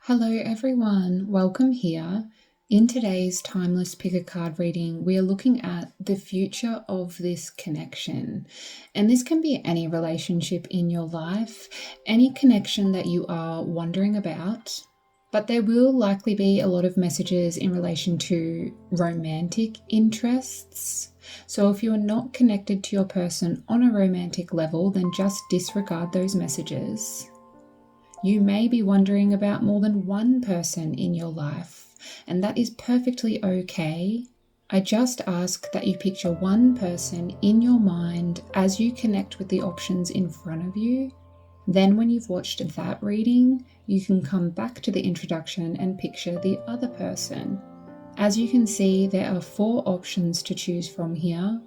Hello everyone, welcome here. In today's Timeless Pick a Card reading, we are looking at the future of this connection. And this can be any relationship in your life, any connection that you are wondering about. But there will likely be a lot of messages in relation to romantic interests. So if you are not connected to your person on a romantic level, then just disregard those messages. You may be wondering about more than one person in your life, and that is perfectly okay. I just ask that you picture one person in your mind as you connect with the options in front of you. Then when you've watched that reading, you can come back to the introduction and picture the other person. As you can see, there are 4 options to choose from here.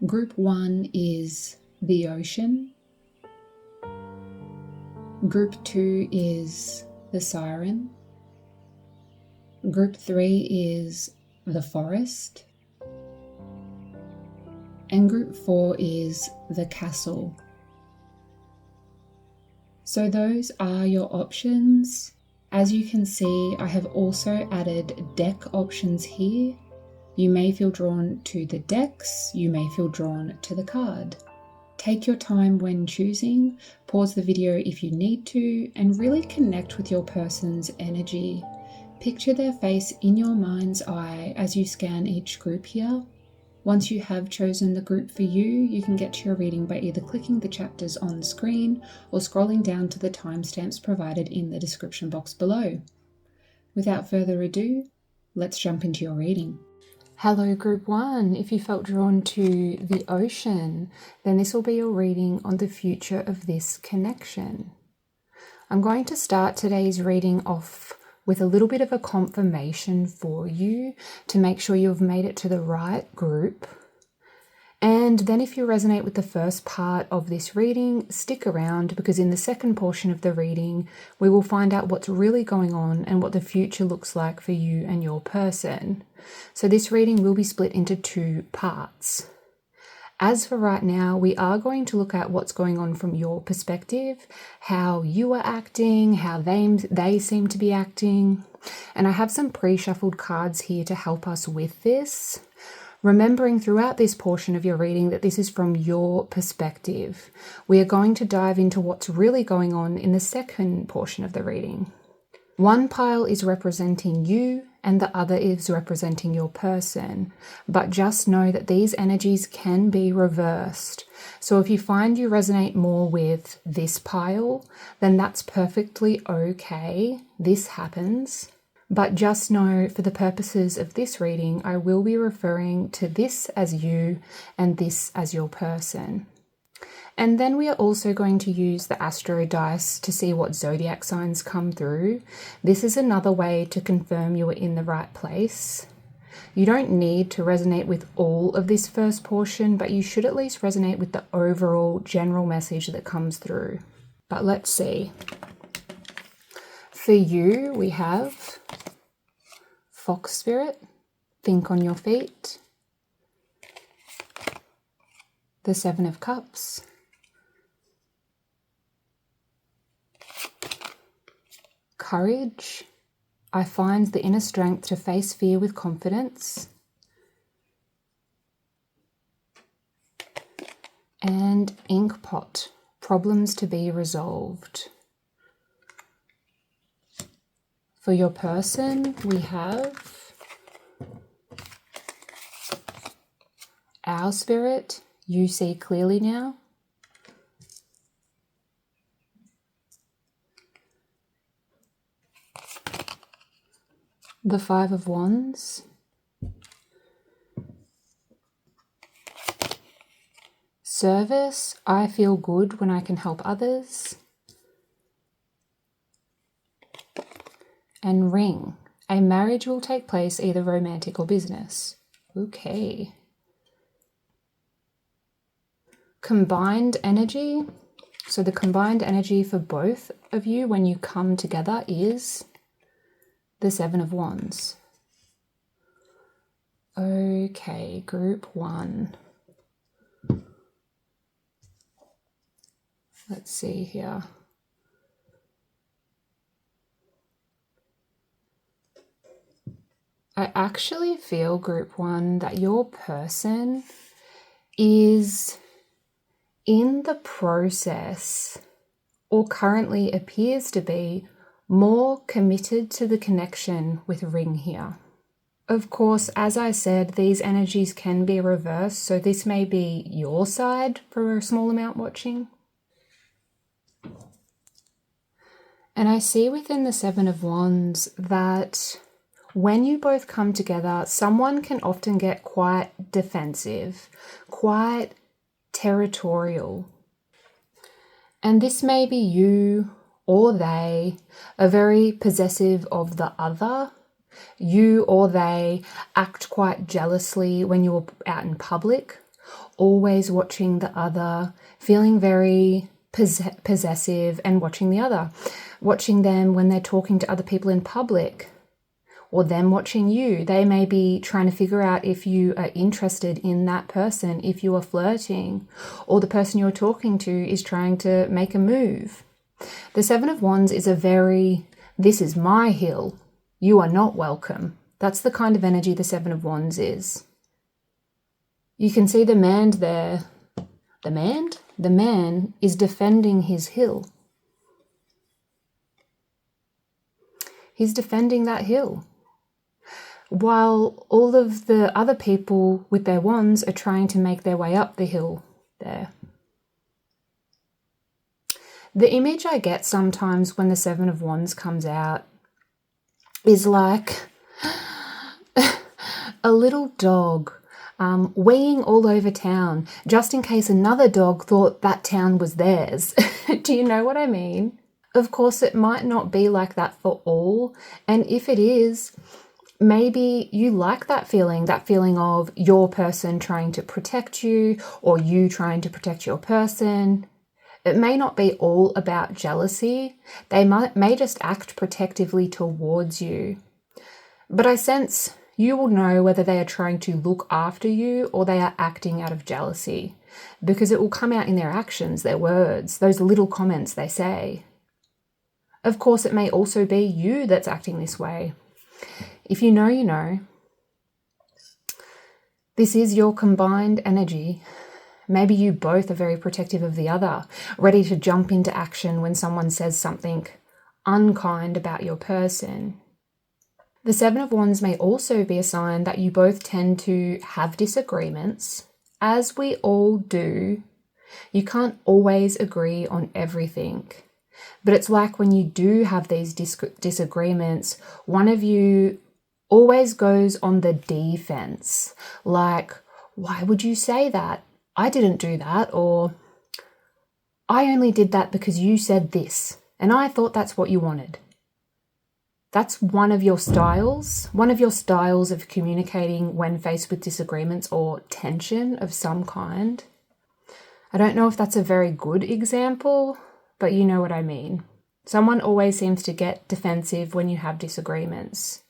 Group 1 is the ocean. Group 2 is the siren. Group 3 is the forest. And group 4 is the castle. So those are your options. As you can see, I have also added deck options here. You may feel drawn to the decks, you may feel drawn to the card. Take your time when choosing, pause the video if you need to, and really connect with your person's energy. Picture their face in your mind's eye as you scan each group here. Once you have chosen the group for you, you can get to your reading by either clicking the chapters on screen or scrolling down to the timestamps provided in the description box below. Without further ado, let's jump into your reading. Hello Group 1, if you felt drawn to the ocean, then this will be your reading on the future of this connection. I'm going to start today's reading off with a little bit of a confirmation for you to make sure you've made it to the right group. And then if you resonate with the first part of this reading, stick around because in the second portion of the reading, we will find out what's really going on and what the future looks like for you and your person. So this reading will be split into 2 parts. As for right now, we are going to look at what's going on from your perspective, how you are acting, how they seem to be acting. And I have some pre-shuffled cards here to help us with this. Remembering throughout this portion of your reading that this is from your perspective. We are going to dive into what's really going on in the second portion of the reading. One pile is representing you and the other is representing your person, but just know that these energies can be reversed. So if you find you resonate more with this pile, then that's perfectly okay. This happens. But just know for the purposes of this reading, I will be referring to this as you and this as your person. And then we are also going to use the Astro Dice to see what zodiac signs come through. This is another way to confirm you are in the right place. You don't need to resonate with all of this first portion, but you should at least resonate with the overall general message that comes through. But let's see. For you, we have Fox Spirit, Think on Your Feet, the 7 of Cups, Courage, I find the inner strength to face fear with confidence, and Inkpot, Problems to be resolved. For your person, we have Our Spirit, You See Clearly Now. The 5 of Wands. Service, I feel good when I can help others. And Ring, a marriage will take place either romantic or business. Okay. Combined energy. So the combined energy for both of you when you come together is the 7 of Wands. Okay, Group 1. Let's see here. I actually feel, group 1, that your person is in the process, or currently appears to be, more committed to the connection with ring here. Of course, as I said, these energies can be reversed, so this may be your side for a small amount watching. And I see within the Seven of Wands that when you both come together, someone can often get quite defensive, quite territorial. And this may be you or they are very possessive of the other. You or they act quite jealously when you're out in public, always watching the other, feeling very possessive and watching the other, watching them when they're talking to other people in public, or them watching you. They may be trying to figure out if you are interested in that person, if you are flirting, or the person you're talking to is trying to make a move. The Seven of Wands is a very, this is my hill, you are not welcome. That's the kind of energy the Seven of Wands is. You can see the man there. The man? The man is defending his hill. He's defending that hill. While all of the other people with their wands are trying to make their way up the hill there. The image I get sometimes when the Seven of Wands comes out is like a little dog weeing all over town, just in case another dog thought that town was theirs. Do you know what I mean? Of course, it might not be like that for all. And if it is, maybe you like that feeling of your person trying to protect you, or you trying to protect your person. It may not be all about jealousy. They may just act protectively towards you. But I sense you will know whether they are trying to look after you or they are acting out of jealousy, because it will come out in their actions, their words, those little comments they say. Of course, it may also be you that's acting this way. If you know, you know. This is your combined energy. Maybe you both are very protective of the other, ready to jump into action when someone says something unkind about your person. The Seven of Wands may also be a sign that you both tend to have disagreements. As we all do, you can't always agree on everything. But it's like when you do have these disagreements, one of you always goes on the defense. Like, why would you say that? I didn't do that, or I only did that because you said this, and I thought that's what you wanted. That's one of your styles of communicating when faced with disagreements or tension of some kind. I don't know if that's a very good example, but you know what I mean. Someone always seems to get defensive when you have disagreements.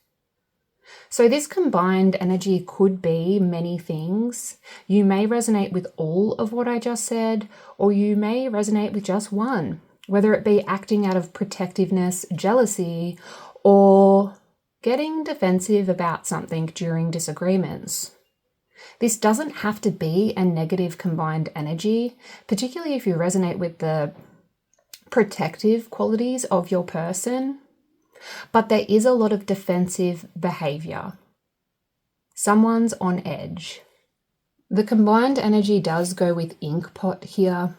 So this combined energy could be many things. You may resonate with all of what I just said, or you may resonate with just one, whether it be acting out of protectiveness, jealousy, or getting defensive about something during disagreements. This doesn't have to be a negative combined energy, particularly if you resonate with the protective qualities of your person. But there is a lot of defensive behavior. Someone's on edge. The combined energy does go with inkpot here.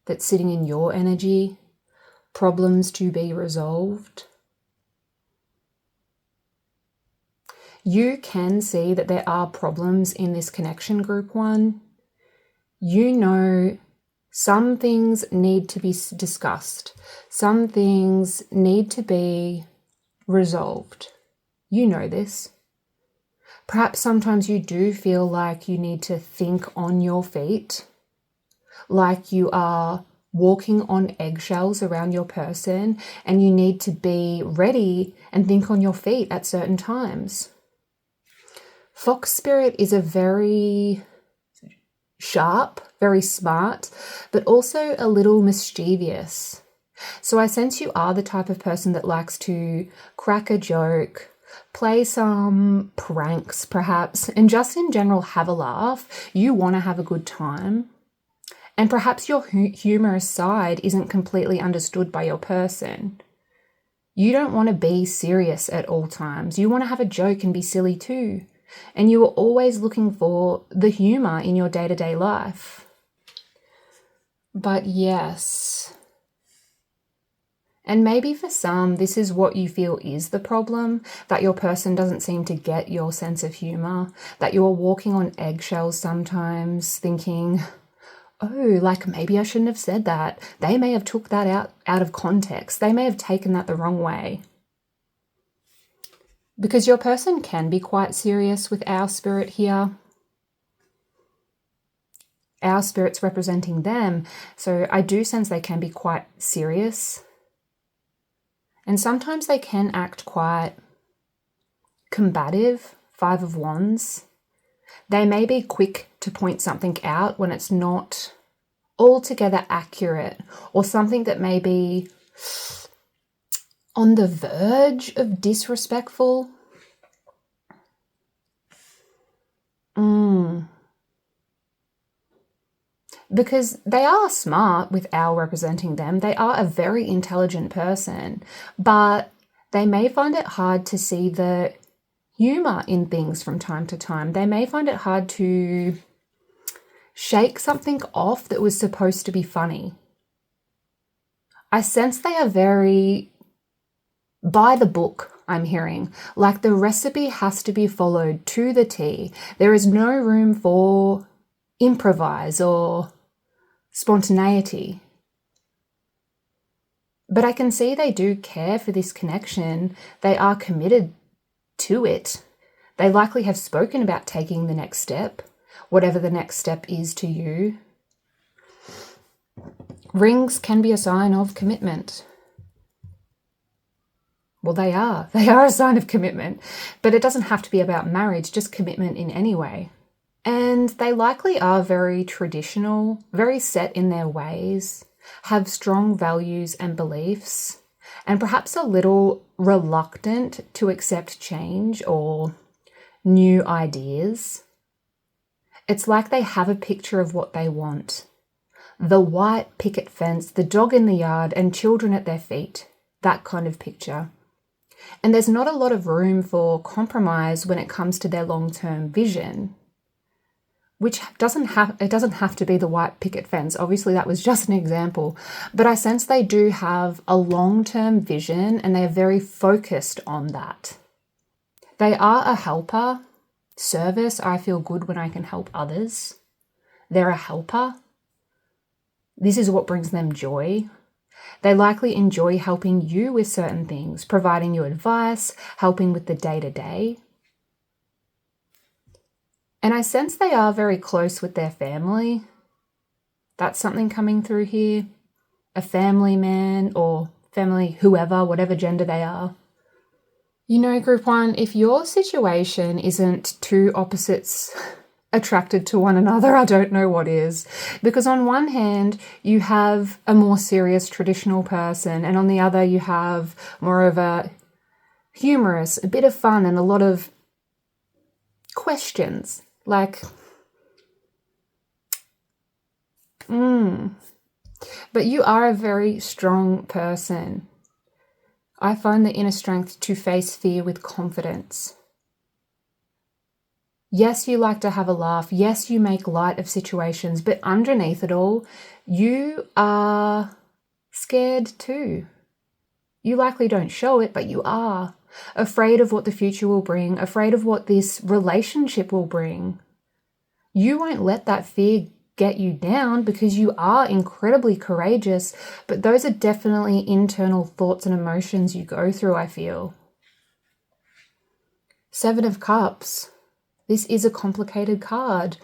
That's sitting in your energy. Problems to be resolved. You can see that there are problems in this connection, group 1. You know some things need to be discussed. Some things need to be resolved. You know this. Perhaps sometimes you do feel like you need to think on your feet, like you are walking on eggshells around your person, and you need to be ready and think on your feet at certain times. Fox spirit is a very sharp, very smart, but also a little mischievous. So I sense you are the type of person that likes to crack a joke, play some pranks perhaps, and just in general have a laugh. You want to have a good time. And perhaps your humorous side isn't completely understood by your person. You don't want to be serious at all times. You want to have a joke and be silly too. And you are always looking for the humor in your day-to-day life. But yes. And maybe for some, this is what you feel is the problem, that your person doesn't seem to get your sense of humor, that you're walking on eggshells sometimes, thinking, oh, like maybe I shouldn't have said that. They may have took that out of context. They may have taken that the wrong way. Because your person can be quite serious with our spirit here. Our spirit's representing them. So I do sense they can be quite serious. And sometimes they can act quite combative, 5 of Wands. They may be quick to point something out when it's not altogether accurate, or something that may be on the verge of disrespectful. Because they are smart with our representing them. They are a very intelligent person, but they may find it hard to see the humor in things from time to time. They may find it hard to shake something off that was supposed to be funny. I sense they are very by the book, I'm hearing. Like the recipe has to be followed to the T. There is no room for improvise or spontaneity. But I can see they do care for this connection. They are committed to it. They likely have spoken about taking the next step, whatever the next step is to you. Rings can be a sign of commitment. Well, they are. They are a sign of commitment, but it doesn't have to be about marriage, just commitment in any way. And they likely are very traditional, very set in their ways, have strong values and beliefs, and perhaps a little reluctant to accept change or new ideas. It's like they have a picture of what they want. The white picket fence, the dog in the yard, and children at their feet. That kind of picture. And there's not a lot of room for compromise when it comes to their long-term vision. Which doesn't have to be the white picket fence. Obviously, that was just an example. But I sense they do have a long-term vision and they are very focused on that. They are a helper. Service, I feel good when I can help others. They're a helper. This is what brings them joy. They likely enjoy helping you with certain things, providing you advice, helping with the day-to-day. And I sense they are very close with their family. That's something coming through here. A family man or family whoever, whatever gender they are. You know, Group 1, if your situation isn't two opposites attracted to one another, I don't know what is. Because on one hand, you have a more serious traditional person, and on the other, you have more of a humorous, a bit of fun, and a lot of questions. Like, But you are a very strong person. I find the inner strength to face fear with confidence. Yes, you like to have a laugh. Yes, you make light of situations, but underneath it all, you are scared too. You likely don't show it, but you are. Afraid of what the future will bring, afraid of what this relationship will bring. You won't let that fear get you down because you are incredibly courageous, but those are definitely internal thoughts and emotions you go through, I feel. 7 of Cups. This is a complicated card.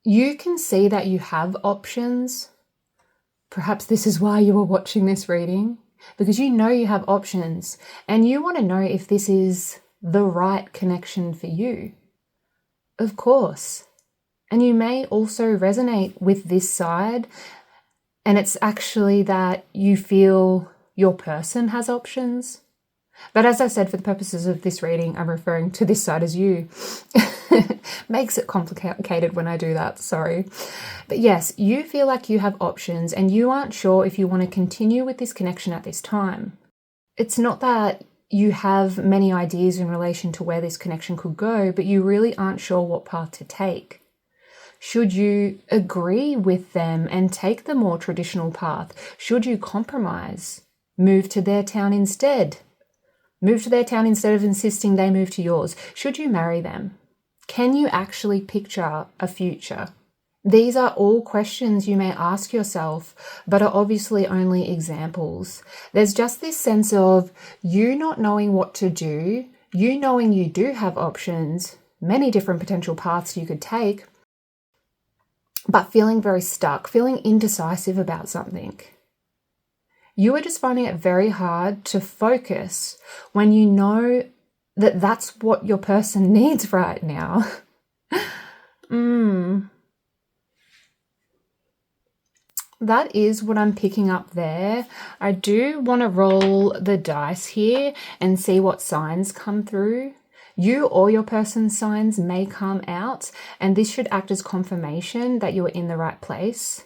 You can see that you have options. Perhaps this is why you are watching this reading, because you know you have options and you want to know if this is the right connection for you. Of course. And you may also resonate with this side, and it's actually that you feel your person has options. But as I said, for the purposes of this reading, I'm referring to this side as you. Makes it complicated when I do that, sorry. But yes, you feel like you have options and you aren't sure if you want to continue with this connection at this time. It's not that you have many ideas in relation to where this connection could go, but you really aren't sure what path to take. Should you agree with them and take the more traditional path? Should you compromise? Move to their town instead? Move to their town instead of insisting they move to yours? Should you marry them? Can you actually picture a future? These are all questions you may ask yourself, but are obviously only examples. There's just this sense of you not knowing what to do, you knowing you do have options, many different potential paths you could take, but feeling very stuck, feeling indecisive about something. You are just finding it very hard to focus when you know that that's what your person needs right now. That is what I'm picking up there. I do want to roll the dice here and see what signs come through. You or your person's signs may come out, and this should act as confirmation that you're in the right place.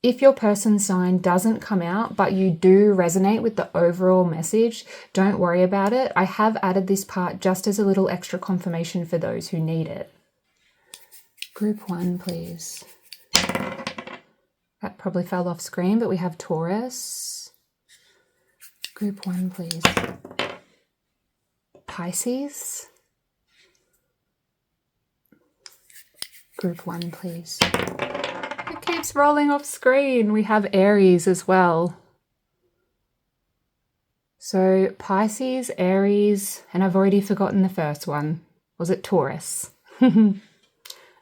If your person's sign doesn't come out, but you do resonate with the overall message, don't worry about it. I have added this part just as a little extra confirmation for those who need it. Group 1, please. That probably fell off screen, but we have Taurus. Group 1, please. Pisces. Group 1, please. It keeps rolling off screen. We have Aries as well. So Pisces, Aries, and I've already forgotten the first one. Was it Taurus?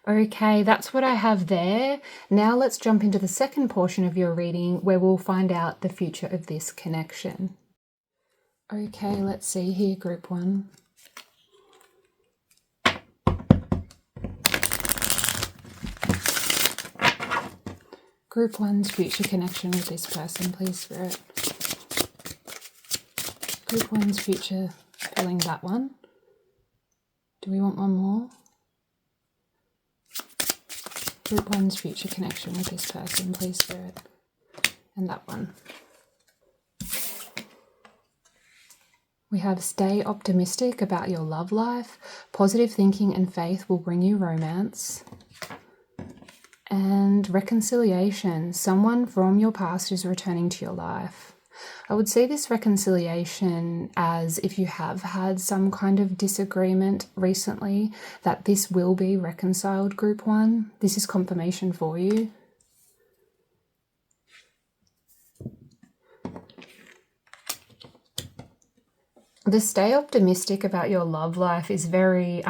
Okay, that's what I have there. Now let's jump into the second portion of your reading where we'll find out the future of this connection. Okay, let's see here, Group 1. Group 1's future connection with this person, please, Spirit. Group 1's future, filling that one. Do we want one more? Group 1's future connection with this person, please, Spirit. And that one. We have stay optimistic about your love life. Positive thinking and faith will bring you romance. And reconciliation. Someone from your past is returning to your life. I would see this reconciliation as if you have had some kind of disagreement recently, that this will be reconciled, Group 1. This is confirmation for you. The stay optimistic about your love life is very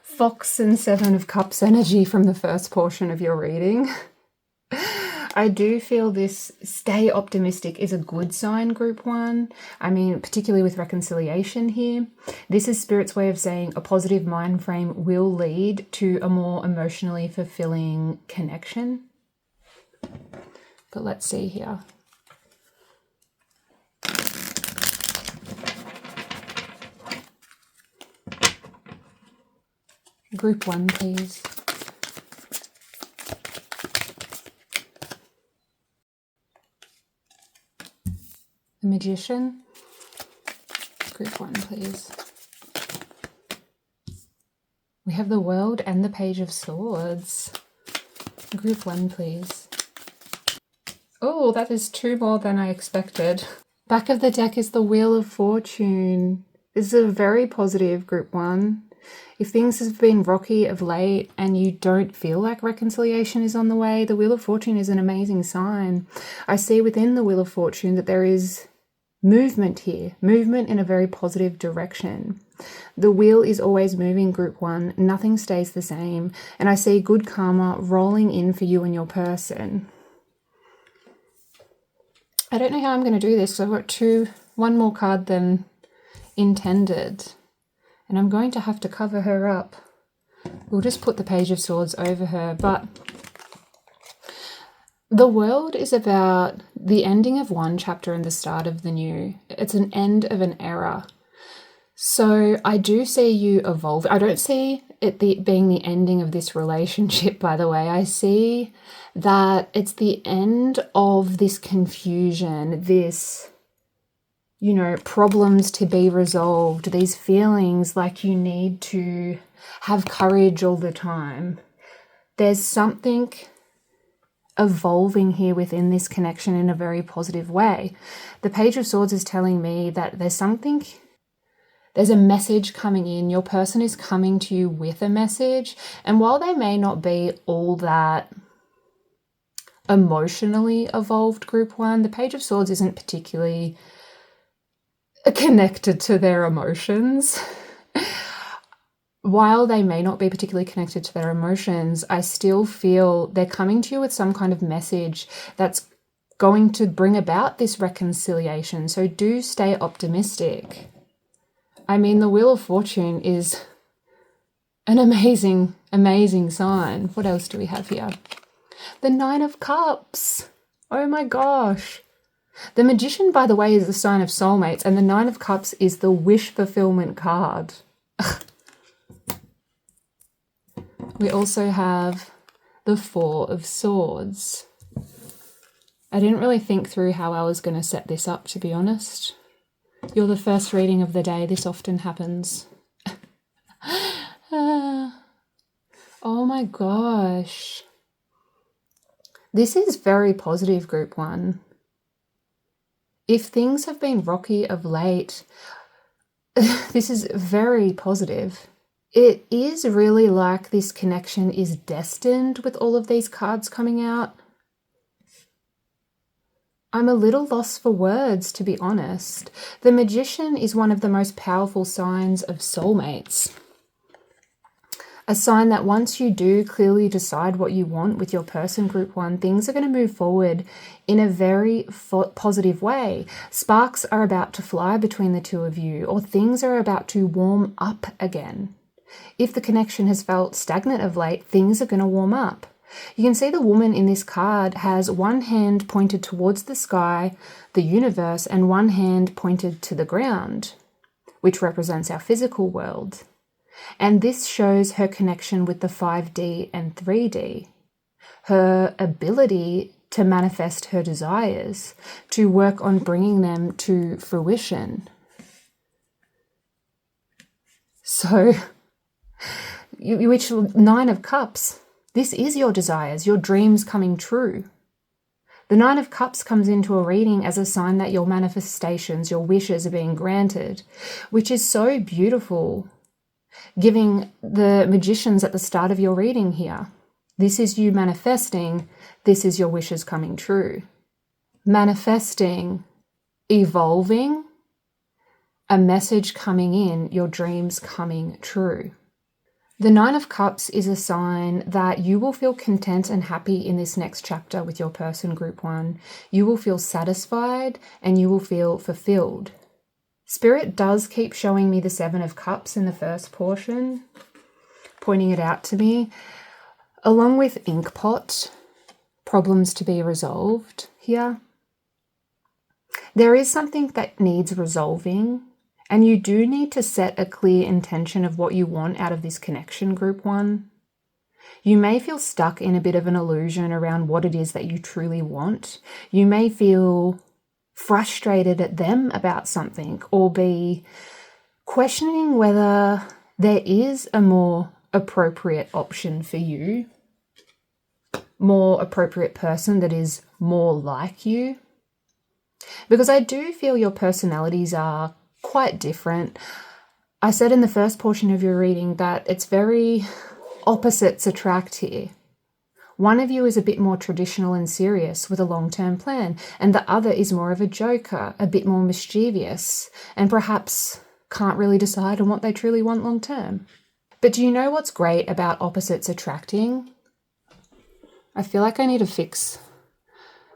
Fox and Seven of Cups energy from the first portion of your reading. I do feel this stay optimistic is a good sign, Group 1. I mean, particularly with reconciliation here. This is Spirit's way of saying a positive mind frame will lead to a more emotionally fulfilling connection. But let's see here. Group 1, please. The Magician. Group 1, please. We have the World and the Page of Swords. Group 1, please. Oh, that is 2 more than I expected. Back of the deck is the Wheel of Fortune. This is a very positive, Group 1. If things have been rocky of late and you don't feel like reconciliation is on the way, the Wheel of Fortune is an amazing sign. I see within the Wheel of Fortune that there is movement here, movement in a very positive direction. The wheel is always moving, Group 1. Nothing stays the same. And I see good karma rolling in for you and your person. I don't know how I'm going to do this, so I've got one more card than intended. And I'm going to have to cover her up. We'll just put the Page of Swords over her, but The world is about the ending of one chapter and the start of the new. It's an end of an era. So I do see you evolve. I don't see it being the ending of this relationship, by the way. I see that it's the end of this confusion, this, problems to be resolved, these feelings like you need to have courage all the time. There's something evolving here within this connection in a very positive way. The Page of Swords is telling me that there's a message coming in. Your person is coming to you with a message. And while they may not be all that emotionally evolved, Group 1, the Page of Swords isn't particularly connected to their emotions. While they may not be particularly connected to their emotions, I still feel they're coming to you with some kind of message that's going to bring about this reconciliation. So do stay optimistic. I mean, the Wheel of Fortune is an amazing, amazing sign. What else do we have here? The Nine of Cups. Oh my gosh. The Magician, by the way, is the sign of soulmates, and the Nine of Cups is the wish fulfillment card. We also have the Four of Swords. I didn't really think through how I was going to set this up, to be honest. You're the first reading of the day. This often happens. Oh my gosh. This is very positive, Group 1. If things have been rocky of late, this is very positive. It is really like this connection is destined with all of these cards coming out. I'm a little lost for words, to be honest. The Magician is one of the most powerful signs of soulmates. A sign that once you do clearly decide what you want with your person, Group 1, things are going to move forward in a very positive way. Sparks are about to fly between the two of you, or things are about to warm up again. If the connection has felt stagnant of late, things are going to warm up. You can see the woman in this card has one hand pointed towards the sky, the universe, and one hand pointed to the ground, which represents our physical world. And this shows her connection with the 5D and 3D, her ability to manifest her desires, to work on bringing them to fruition. So, which Nine of Cups, this is your desires, your dreams coming true. The Nine of Cups comes into a reading as a sign that your manifestations, your wishes are being granted, which is so beautiful, giving the Magicians at the start of your reading here. This is you manifesting, this is your wishes coming true. Manifesting, evolving, a message coming in, your dreams coming true. The Nine of Cups is a sign that you will feel content and happy in this next chapter with your person, Group 1. You will feel satisfied and you will feel fulfilled. Spirit does keep showing me the Seven of Cups in the first portion, pointing it out to me, along with Inkpot, problems to be resolved here. There is something that needs resolving, and you do need to set a clear intention of what you want out of this connection, Group 1. You may feel stuck in a bit of an illusion around what it is that you truly want. You may feel frustrated at them about something, or be questioning whether there is a more appropriate option for you, more appropriate person that is more like you. Because I do feel your personalities are quite different. I said in the first portion of your reading that it's very opposites attract here. One of you is a bit more traditional and serious with a long-term plan, and the other is more of a joker, a bit more mischievous, and perhaps can't really decide on what they truly want long-term. But do you know what's great about opposites attracting? I feel like I need to fix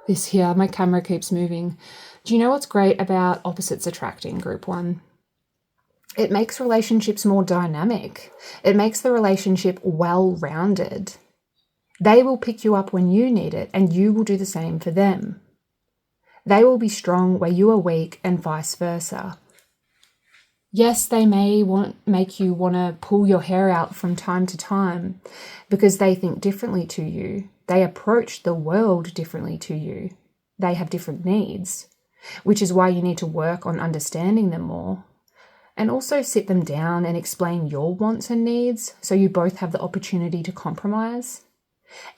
this here. My camera keeps moving. Do you know what's great about opposites attracting, Group 1? It makes relationships more dynamic. It makes the relationship well-rounded. They will pick you up when you need it, and you will do the same for them. They will be strong where you are weak, and vice versa. Yes, they may make you want to pull your hair out from time to time because they think differently to you. They approach the world differently to you. They have different needs, which is why you need to work on understanding them more. And also sit them down and explain your wants and needs so you both have the opportunity to compromise.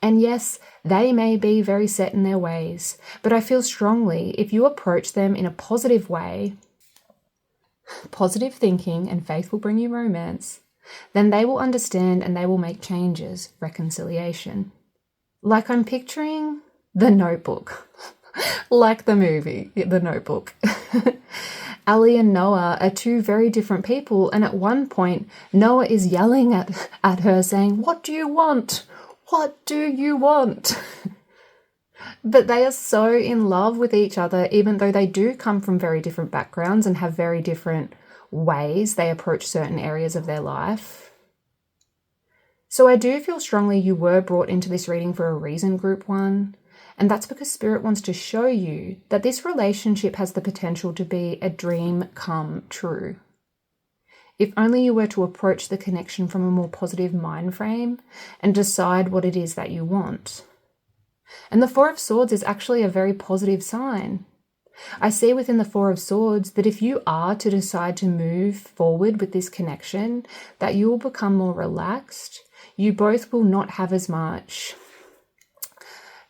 And yes, they may be very set in their ways, but I feel strongly if you approach them in a positive way, positive thinking and faith will bring you romance, then they will understand and they will make changes, reconciliation. Like I'm picturing The Notebook, like the movie, The Notebook. Ali and Noah are two very different people, and at one point, Noah is yelling at her saying, "What do you want? What do you want?" But they are so in love with each other, even though they do come from very different backgrounds and have very different ways they approach certain areas of their life. So I do feel strongly you were brought into this reading for a reason, Group 1. And that's because Spirit wants to show you that this relationship has the potential to be a dream come true. If only you were to approach the connection from a more positive mind frame and decide what it is that you want. And the Four of Swords is actually a very positive sign. I see within the Four of Swords that if you are to decide to move forward with this connection, that you will become more relaxed. You both will not have as much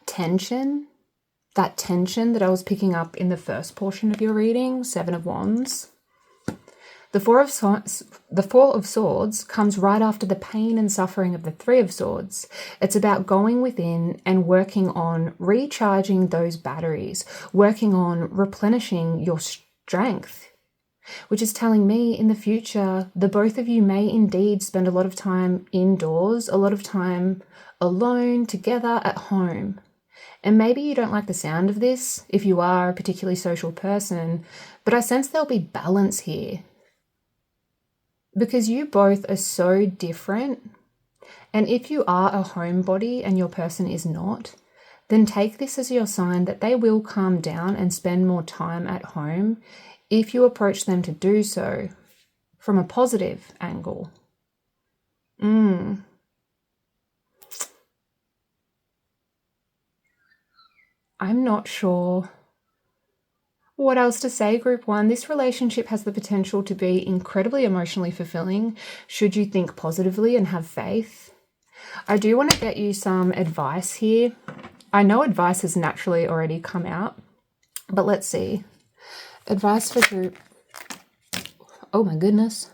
tension, that tension that I was picking up in the first portion of your reading, Seven of Wands. The Four of Swords comes right after the pain and suffering of the Three of Swords. It's about going within and working on recharging those batteries, working on replenishing your strength, which is telling me in the future, the both of you may indeed spend a lot of time indoors, a lot of time alone, together at home. And maybe you don't like the sound of this if you are a particularly social person, but I sense there'll be balance here. Because you both are so different, and if you are a homebody and your person is not, then take this as your sign that they will calm down and spend more time at home if you approach them to do so from a positive angle. I'm not sure what else to say, Group 1. This relationship has the potential to be incredibly emotionally fulfilling should you think positively and have faith. I do want to get you some advice here. I know advice has naturally already come out, but let's see. Advice for Group... Oh my goodness.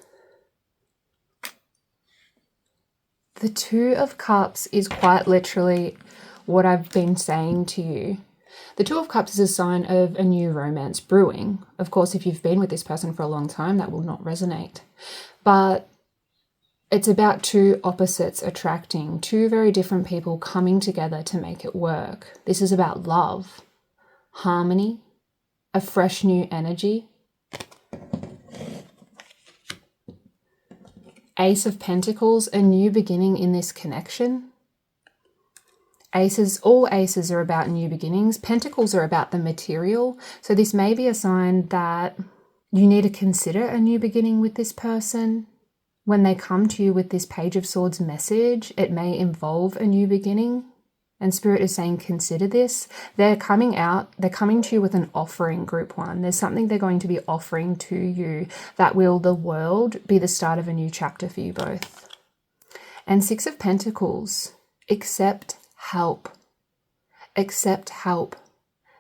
The Two of Cups is quite literally what I've been saying to you. The Two of Cups is a sign of a new romance brewing. Of course, if you've been with this person for a long time, that will not resonate. But it's about two opposites attracting, two very different people coming together to make it work. This is about love, harmony, a fresh new energy. Ace of Pentacles, a new beginning in this connection. Aces, all aces are about new beginnings. Pentacles are about the material. So this may be a sign that you need to consider a new beginning with this person. When they come to you with this Page of Swords message, it may involve a new beginning. And Spirit is saying, consider this. They're coming to you with an offering, Group 1. There's something they're going to be offering to you that will, the world, be the start of a new chapter for you both. And Six of Pentacles, accept help. Accept help.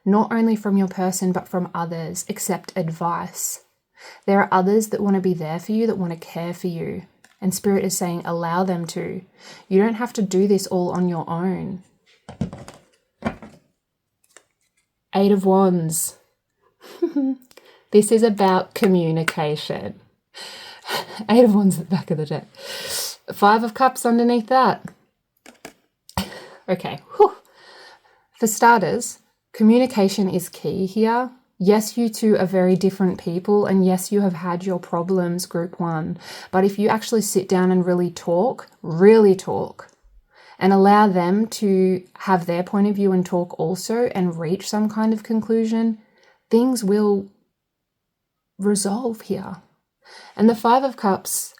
Not only from your person, but from others. Accept advice. There are others that want to be there for you, that want to care for you. And Spirit is saying, allow them to. You don't have to do this all on your own. Eight of Wands. This is about communication. Eight of Wands at the back of the deck. Five of Cups underneath that. Okay. Whew. For starters, communication is key here. Yes, you two are very different people, and yes, you have had your problems, Group 1. But if you actually sit down and really talk, and allow them to have their point of view and talk also and reach some kind of conclusion, things will resolve here. And the Five of Cups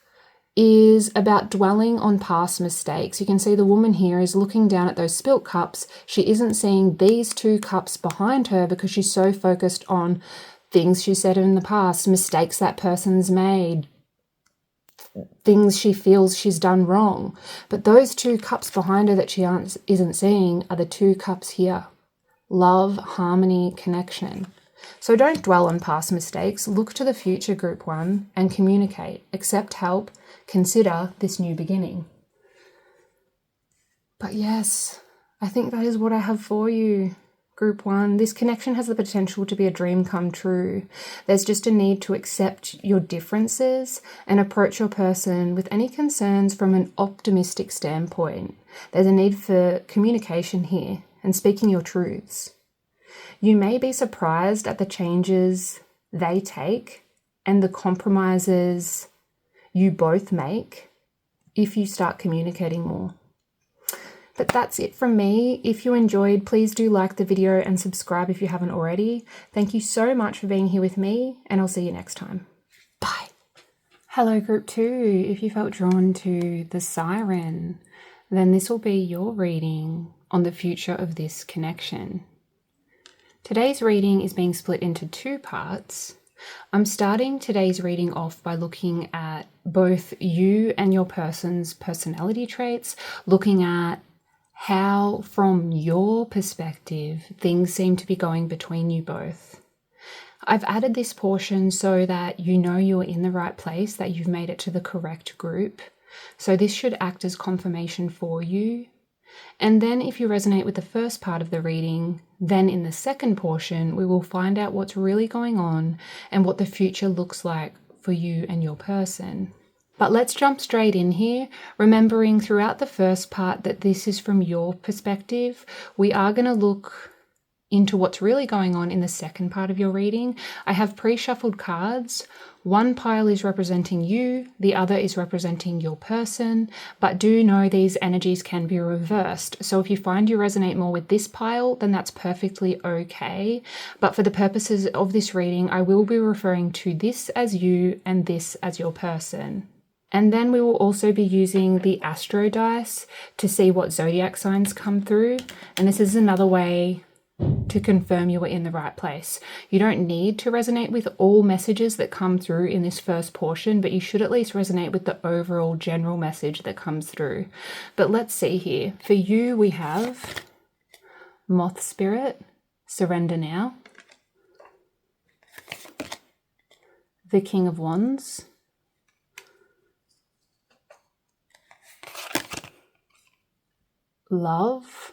is about dwelling on past mistakes. You can see the woman here is looking down at those spilt cups. She isn't seeing these two cups behind her because she's so focused on things she said in the past, mistakes that person's made, things she feels she's done wrong. But those two cups behind her that she isn't seeing are the two cups here. Love, harmony, connection. So don't dwell on past mistakes. Look to the future, Group 1, and communicate. Accept help. Consider this new beginning. But yes, I think that is what I have for you, Group 1. This connection has the potential to be a dream come true. There's just a need to accept your differences and approach your person with any concerns from an optimistic standpoint. There's a need for communication here and speaking your truths. You may be surprised at the changes they take and the compromises you both make if you start communicating more. But that's it from me. If you enjoyed, please do like the video and subscribe if you haven't already. Thank you so much for being here with me, and I'll see you next time. Bye. Hello, Group 2. If you felt drawn to the Siren, then this will be your reading on the future of this connection. Today's reading is being split into two parts. I'm starting today's reading off by looking at both you and your person's personality traits, looking at how, from your perspective, things seem to be going between you both. I've added this portion so that you know you're in the right place, that you've made it to the correct group. So this should act as confirmation for you. And then if you resonate with the first part of the reading, then in the second portion, we will find out what's really going on and what the future looks like for you and your person. But let's jump straight in here, remembering throughout the first part that this is from your perspective. We are going to look into what's really going on in the second part of your reading. I have pre-shuffled cards. One pile is representing you, the other is representing your person, but do know these energies can be reversed. So if you find you resonate more with this pile, then that's perfectly okay. But for the purposes of this reading, I will be referring to this as you and this as your person. And then we will also be using the astro dice to see what zodiac signs come through. And this is another way to confirm you are in the right place. You don't need to resonate with all messages that come through in this first portion, but you should at least resonate with the overall general message that comes through. But let's see here. For you, we have Moth Spirit, Surrender Now, the King of Wands, Love,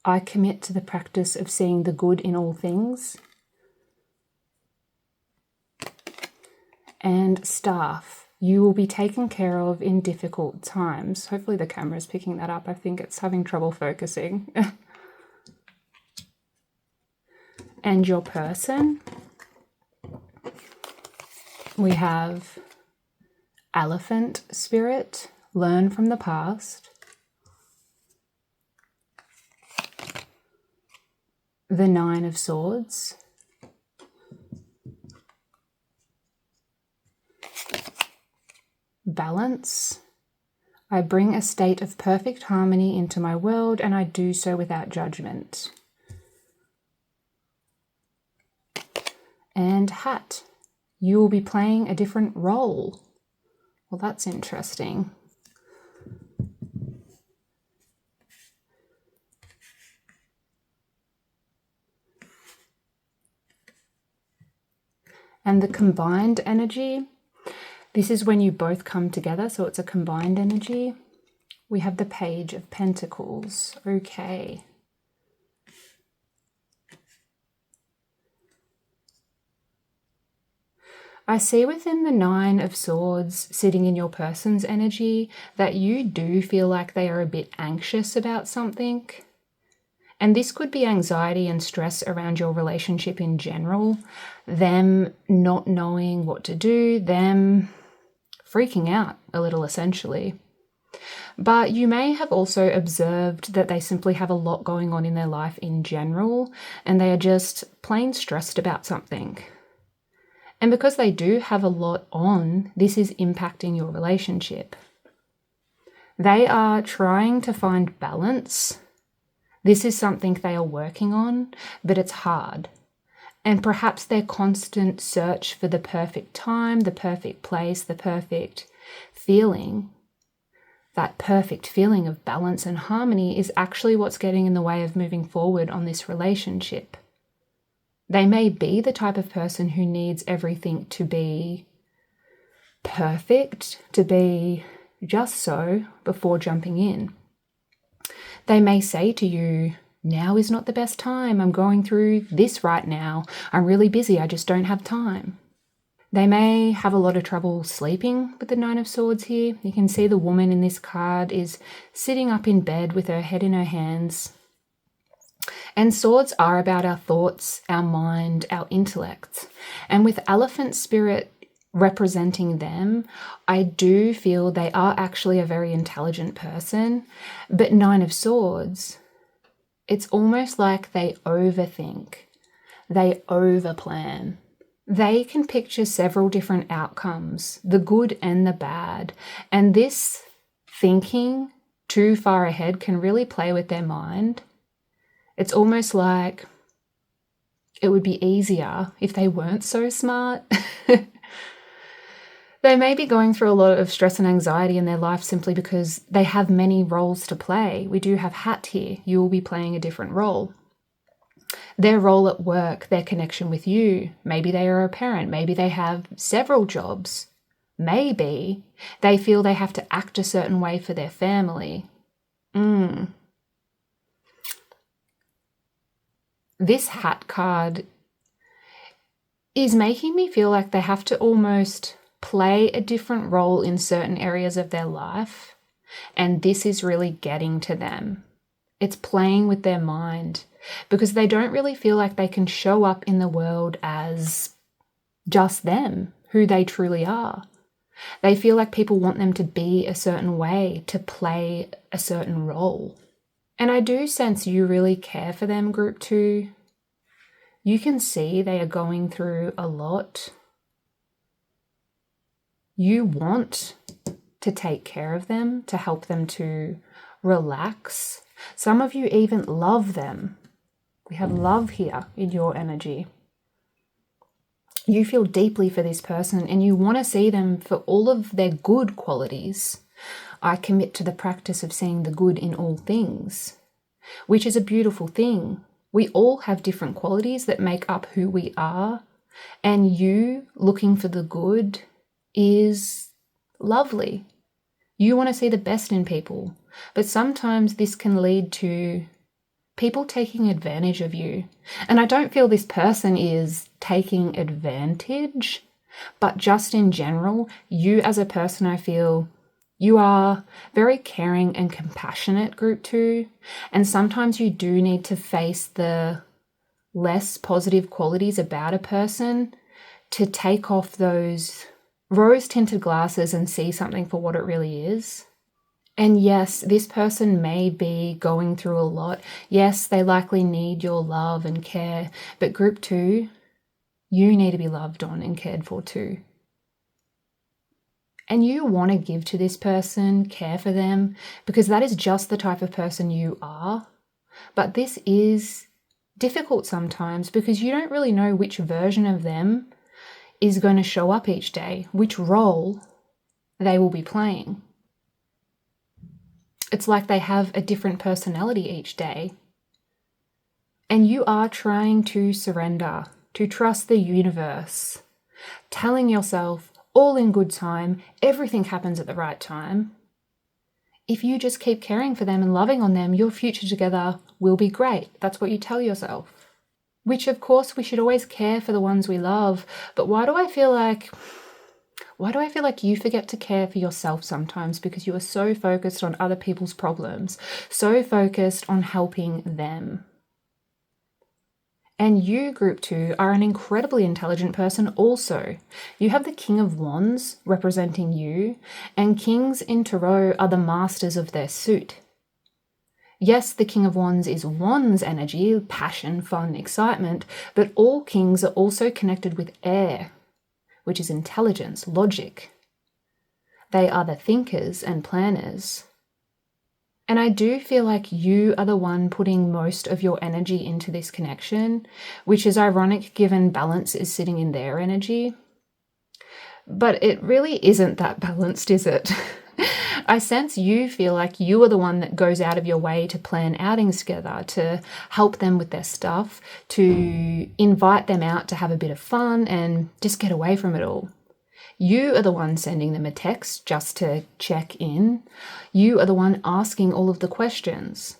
I commit to the practice of seeing the good in all things. And Staff, you will be taken care of in difficult times. Hopefully the camera is picking that up. I think it's having trouble focusing. And your person, we have Elephant Spirit, learn from the past. The Nine of Swords, Balance, I bring a state of perfect harmony into my world and I do so without judgment. And Hat, you will be playing a different role. Well, that's interesting. And the combined energy, this is when you both come together, so it's a combined energy. We have the Page of Pentacles. Okay. I see within the Nine of Swords sitting in your person's energy that you do feel like they are a bit anxious about something. And this could be anxiety and stress around your relationship in general, them not knowing what to do, them freaking out a little essentially. But you may have also observed that they simply have a lot going on in their life in general, and they are just plain stressed about something. And because they do have a lot on, this is impacting your relationship. They are trying to find balance. This is something they are working on, but it's hard. And perhaps their constant search for the perfect time, the perfect place, the perfect feeling, that perfect feeling of balance and harmony is actually what's getting in the way of moving forward on this relationship. They may be the type of person who needs everything to be perfect, to be just so before jumping in. They may say to you, now is not the best time. I'm going through this right now. I'm really busy. I just don't have time. They may have a lot of trouble sleeping with the Nine of Swords here. You can see the woman in this card is sitting up in bed with her head in her hands. And swords are about our thoughts, our mind, our intellect. And with elephant spirit representing them, I do feel they are actually a very intelligent person. But Nine of Swords, it's almost like they overthink, they overplan. They can picture several different outcomes, the good and the bad. And this thinking too far ahead can really play with their mind. It's almost like it would be easier if they weren't so smart. They may be going through a lot of stress and anxiety in their life simply because they have many roles to play. We do have Hat here. You will be playing a different role. Their role at work, their connection with you. Maybe they are a parent. Maybe they have several jobs. Maybe they feel they have to act a certain way for their family. This Hat card is making me feel like they have to almost play a different role in certain areas of their life, and this is really getting to them. It's playing with their mind because they don't really feel like they can show up in the world as just them, who they truly are. They feel like people want them to be a certain way, to play a certain role. And I do sense you really care for them, Group 2. You can see they are going through a lot. You want to take care of them, to help them to relax. Some of you even love them. We have love here in your energy. You feel deeply for this person and you want to see them for all of their good qualities. I commit to the practice of seeing the good in all things, which is a beautiful thing. We all have different qualities that make up who we are, and you looking for the good is lovely. You want to see the best in people, but sometimes this can lead to people taking advantage of you. And I don't feel this person is taking advantage, but just in general, you as a person, I feel you are very caring and compassionate, Group 2, and sometimes you do need to face the less positive qualities about a person to take off those rose-tinted glasses and see something for what it really is. And yes, this person may be going through a lot. Yes, they likely need your love and care, but Group 2, you need to be loved on and cared for too. And you want to give to this person, care for them, because that is just the type of person you are. But this is difficult sometimes because you don't really know which version of them is going to show up each day, which role they will be playing. It's like they have a different personality each day. And you are trying to surrender, to trust the universe, telling yourself, all in good time, everything happens at the right time. If you just keep caring for them and loving on them, your future together will be great. That's what you tell yourself. Which, of course, we should always care for the ones we love. But why do I feel like you forget to care for yourself sometimes because you are so focused on other people's problems, so focused on helping them? And you, group 2, are an incredibly intelligent person also. You have the King of Wands representing you, and Kings in Tarot are the masters of their suit. Yes, the King of Wands is Wands energy, passion, fun, excitement, but all kings are also connected with air, which is intelligence, logic. They are the thinkers and planners. And I do feel like you are the one putting most of your energy into this connection, which is ironic given balance is sitting in their energy. But it really isn't that balanced, is it? I sense you feel like you are the one that goes out of your way to plan outings together, to help them with their stuff, to invite them out to have a bit of fun and just get away from it all. You are the one sending them a text just to check in. You are the one asking all of the questions.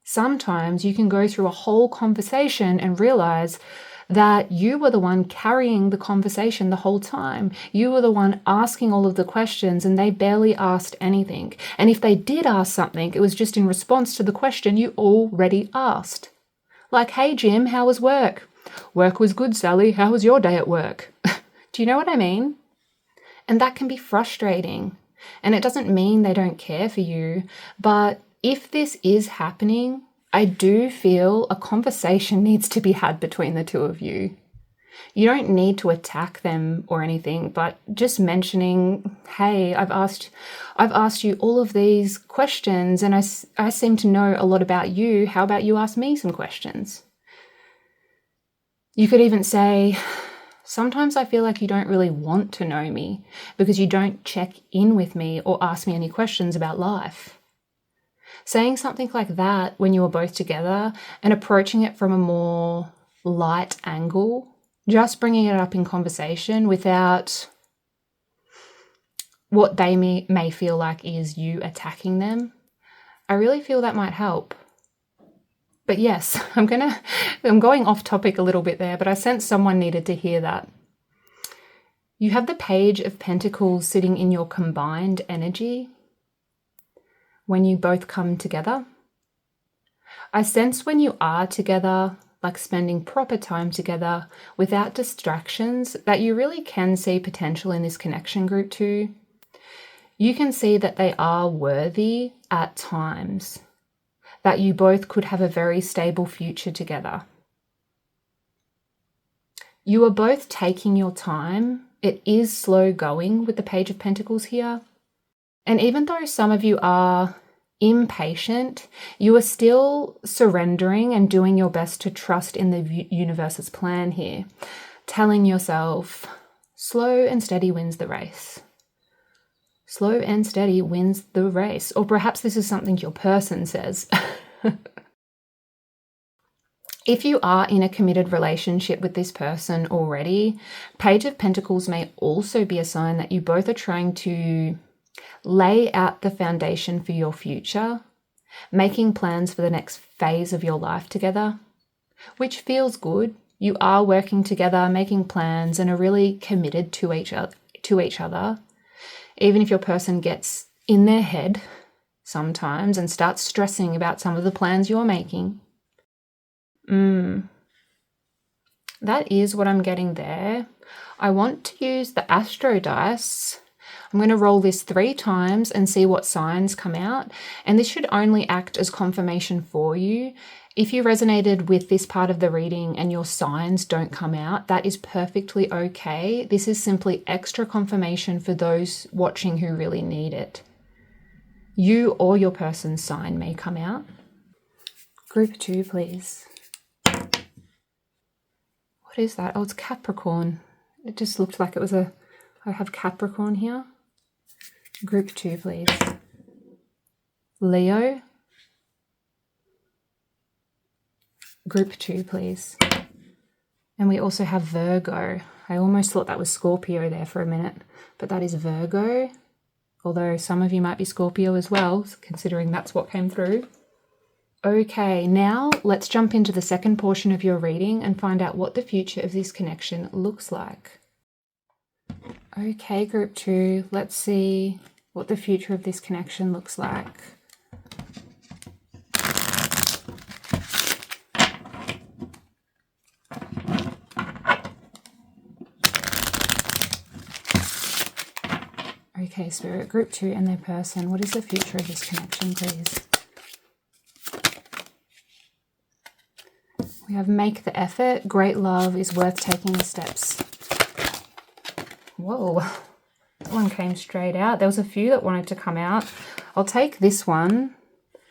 Sometimes you can go through a whole conversation and realize that you were the one carrying the conversation the whole time. You were the one asking all of the questions and they barely asked anything. And if they did ask something, it was just in response to the question you already asked. Like, hey Jim, how was work? Work was good, Sally. How was your day at work? Do you know what I mean? And that can be frustrating. And it doesn't mean they don't care for you. But if this is happening, I do feel a conversation needs to be had between the two of you. You don't need to attack them or anything, but just mentioning, hey, I've asked you all of these questions and I seem to know a lot about you. How about you ask me some questions? You could even say, sometimes I feel like you don't really want to know me because you don't check in with me or ask me any questions about life. Saying something like that when you are both together and approaching it from a more light angle, just bringing it up in conversation without what they may feel like is you attacking them, I really feel that might help. But yes, I'm going off topic a little bit there, but I sense someone needed to hear that. You have the Page of Pentacles sitting in your combined energy when you both come together. I sense when you are together, like spending proper time together without distractions, that you really can see potential in this connection, group 2. You can see that they are worthy at times, that you both could have a very stable future together. You are both taking your time. It is slow going with the Page of Pentacles here. And even though some of you are impatient, you are still surrendering and doing your best to trust in the universe's plan here, telling yourself, slow and steady wins the race. Slow and steady wins the race. Or perhaps this is something your person says. If you are in a committed relationship with this person already, Page of Pentacles may also be a sign that you both are trying to lay out the foundation for your future, making plans for the next phase of your life together, which feels good. You are working together, making plans, and are really committed to each other. Even if your person gets in their head sometimes and starts stressing about some of the plans you're making. That is what I'm getting there. I want to use the Astro dice. I'm going to roll this 3 times and see what signs come out. And this should only act as confirmation for you. If you resonated with this part of the reading and your signs don't come out, that is perfectly okay. This is simply extra confirmation for those watching who really need it. You or your person's sign may come out. Group 2, please. What is that? Oh, it's Capricorn. It just looked like it was I have Capricorn here. Group 2, please. Leo. Group 2, please. And we also have Virgo. I almost thought that was Scorpio there for a minute, but that is Virgo. Although some of you might be Scorpio as well, considering that's what came through. Okay, now let's jump into the second portion of your reading and find out what the future of this connection looks like. Okay, group 2, let's see what the future of this connection looks like. Okay, Spirit, Group 2 and their person. What is the future of this connection, please? We have make the effort. Great love is worth taking the steps. Whoa, that one came straight out. There was a few that wanted to come out. I'll take this one.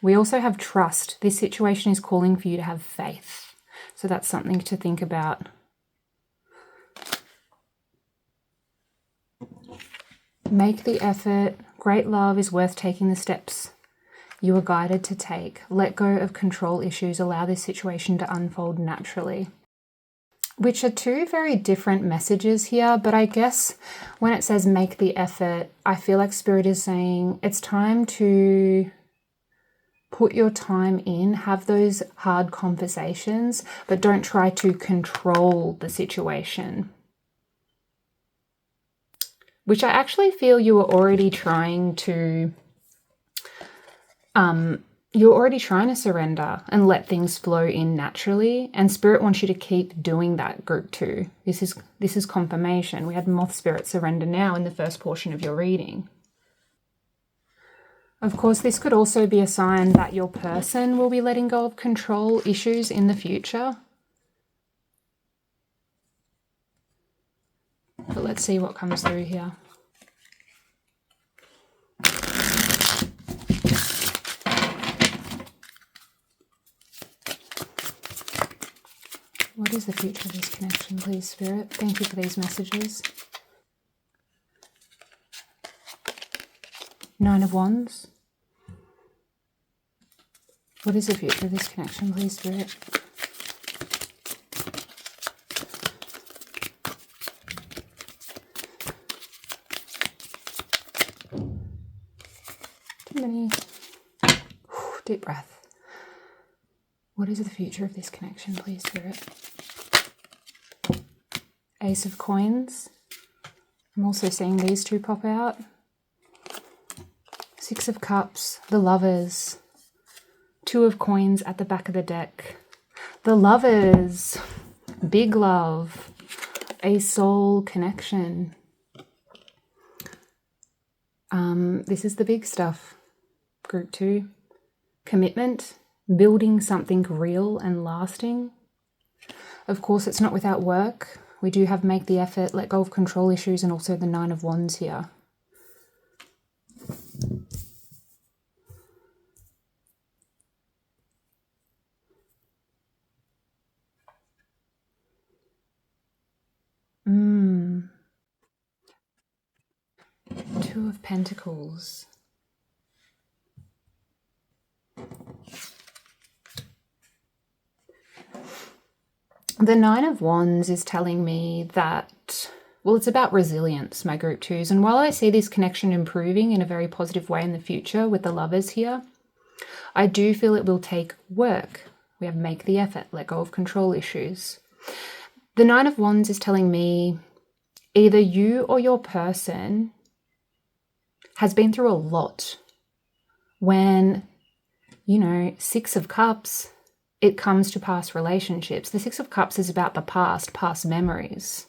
We also have trust. This situation is calling for you to have faith. So that's something to think about. Make the effort. Great love is worth taking the steps you are guided to take. Let go of control issues. Allow this situation to unfold naturally. Which are two very different messages here, but I guess when it says make the effort, I feel like Spirit is saying it's time to put your time in, have those hard conversations, but don't try to control the situation. Which I actually feel you were already trying to surrender and let things flow in naturally, and Spirit wants you to keep doing that, Group 2. This is confirmation. We had Moth Spirit surrender now in the first portion of your reading. Of course, this could also be a sign that your person will be letting go of control issues in the future. But let's see what comes through here. What is the future of this connection, please, Spirit? Thank you for these messages. 9 of Wands. What is the future of this connection, please, Spirit? Too many. Deep breath. What is the future of this connection, please, Spirit? Ace of Coins. I'm also seeing these two pop out. 6 of Cups, the Lovers. 2 of Coins at the back of the deck. The Lovers, big love, a soul connection. This is the big stuff. Group 2, commitment, building something real and lasting. Of course, it's not without work. We do have make the effort, let go of control issues, and also the 9 of Wands here. Two of Pentacles. The 9 of Wands is telling me that, well, it's about resilience, my Group 2s. And while I see this connection improving in a very positive way in the future with the Lovers here, I do feel it will take work. We have make the effort, let go of control issues. The 9 of Wands is telling me either you or your person has been through a lot. When, 6 of Cups, it comes to past relationships. The 6 of Cups is about the past memories.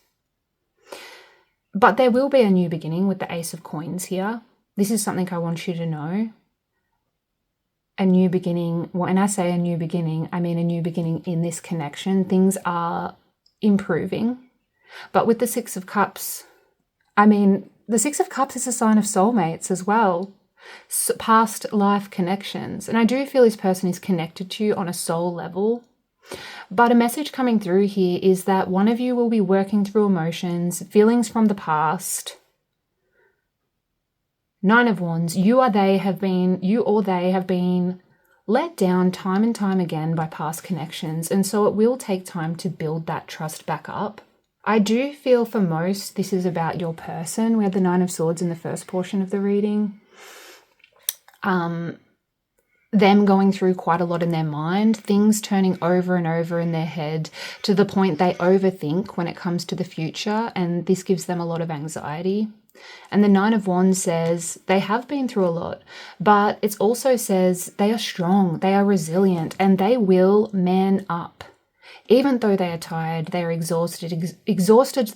But there will be a new beginning with the Ace of Coins here. This is something I want you to know. A new beginning, when I say a new beginning, I mean a new beginning in this connection. Things are improving. But with the 6 of Cups, the 6 of Cups is a sign of soulmates as well. Past life connections. And I do feel this person is connected to you on a soul level. But a message coming through here is that one of you will be working through emotions, feelings from the past. 9 of Wands, you or they have been let down time and time again by past connections. And so it will take time to build that trust back up. I do feel for most, this is about your person. We had the 9 of Swords in the first portion of the reading. Them going through quite a lot in their mind, things turning over and over in their head to the point they overthink when it comes to the future, and this gives them a lot of anxiety. And the 9 of Wands says they have been through a lot, but it also says they are strong, they are resilient, and they will man up. Even though they are tired, they are exhausted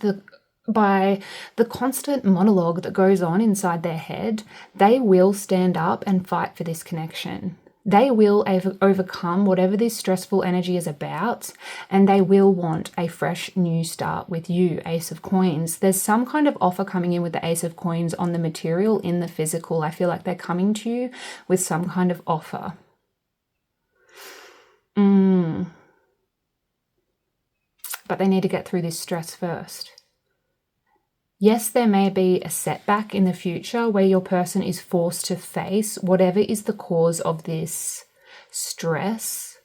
to by the constant monologue that goes on inside their head, they will stand up and fight for this connection. They will overcome whatever this stressful energy is about, and they will want a fresh new start with you, Ace of Coins. There's some kind of offer coming in with the Ace of Coins on the material in the physical. I feel like they're coming to you with some kind of offer. But they need to get through this stress first. Yes, there may be a setback in the future where your person is forced to face whatever is the cause of this stress,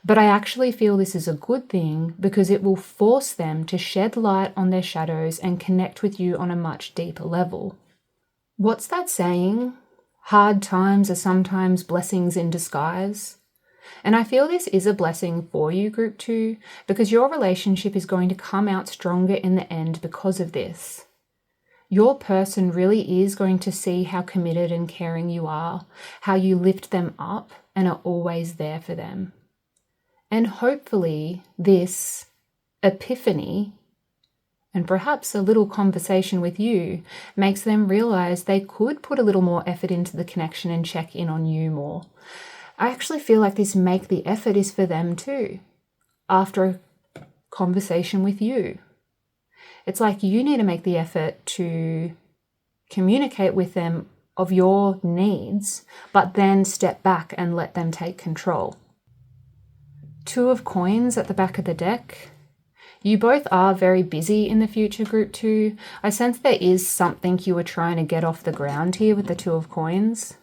but I actually feel this is a good thing because it will force them to shed light on their shadows and connect with you on a much deeper level. What's that saying? Hard times are sometimes blessings in disguise. And I feel this is a blessing for you, Group 2, because your relationship is going to come out stronger in the end because of this. Your person really is going to see how committed and caring you are, how you lift them up and are always there for them. And hopefully this epiphany and perhaps a little conversation with you makes them realize they could put a little more effort into the connection and check in on you more. I actually feel like this make the effort is for them too, after a conversation with you. It's like you need to make the effort to communicate with them of your needs, but then step back and let them take control. 2 of Coins at the back of the deck. You both are very busy in the future, Group 2. I sense there is something you were trying to get off the ground here with the 2 of Coins.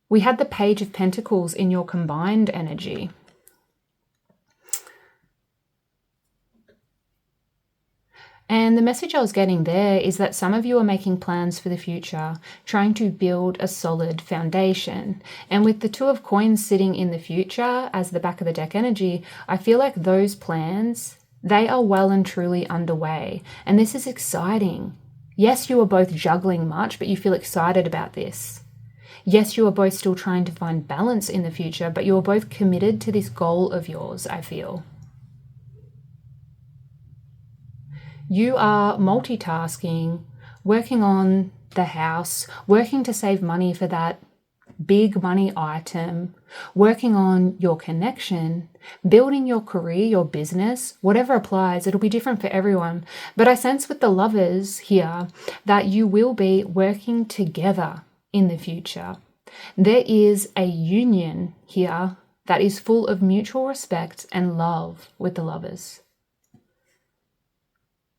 We had the Page of Pentacles in your combined energy. And the message I was getting there is that some of you are making plans for the future, trying to build a solid foundation. And with the 2 of Coins sitting in the future as the back of the deck energy, I feel like those plans, they are well and truly underway. And this is exciting. Yes, you are both juggling much, but you feel excited about this. Yes, you are both still trying to find balance in the future, but you are both committed to this goal of yours, I feel. You are multitasking, working on the house, working to save money for that big money item, working on your connection, building your career, your business, whatever applies. It'll be different for everyone. But I sense with the Lovers here that you will be working together in the future. There is a union here that is full of mutual respect and love with the Lovers.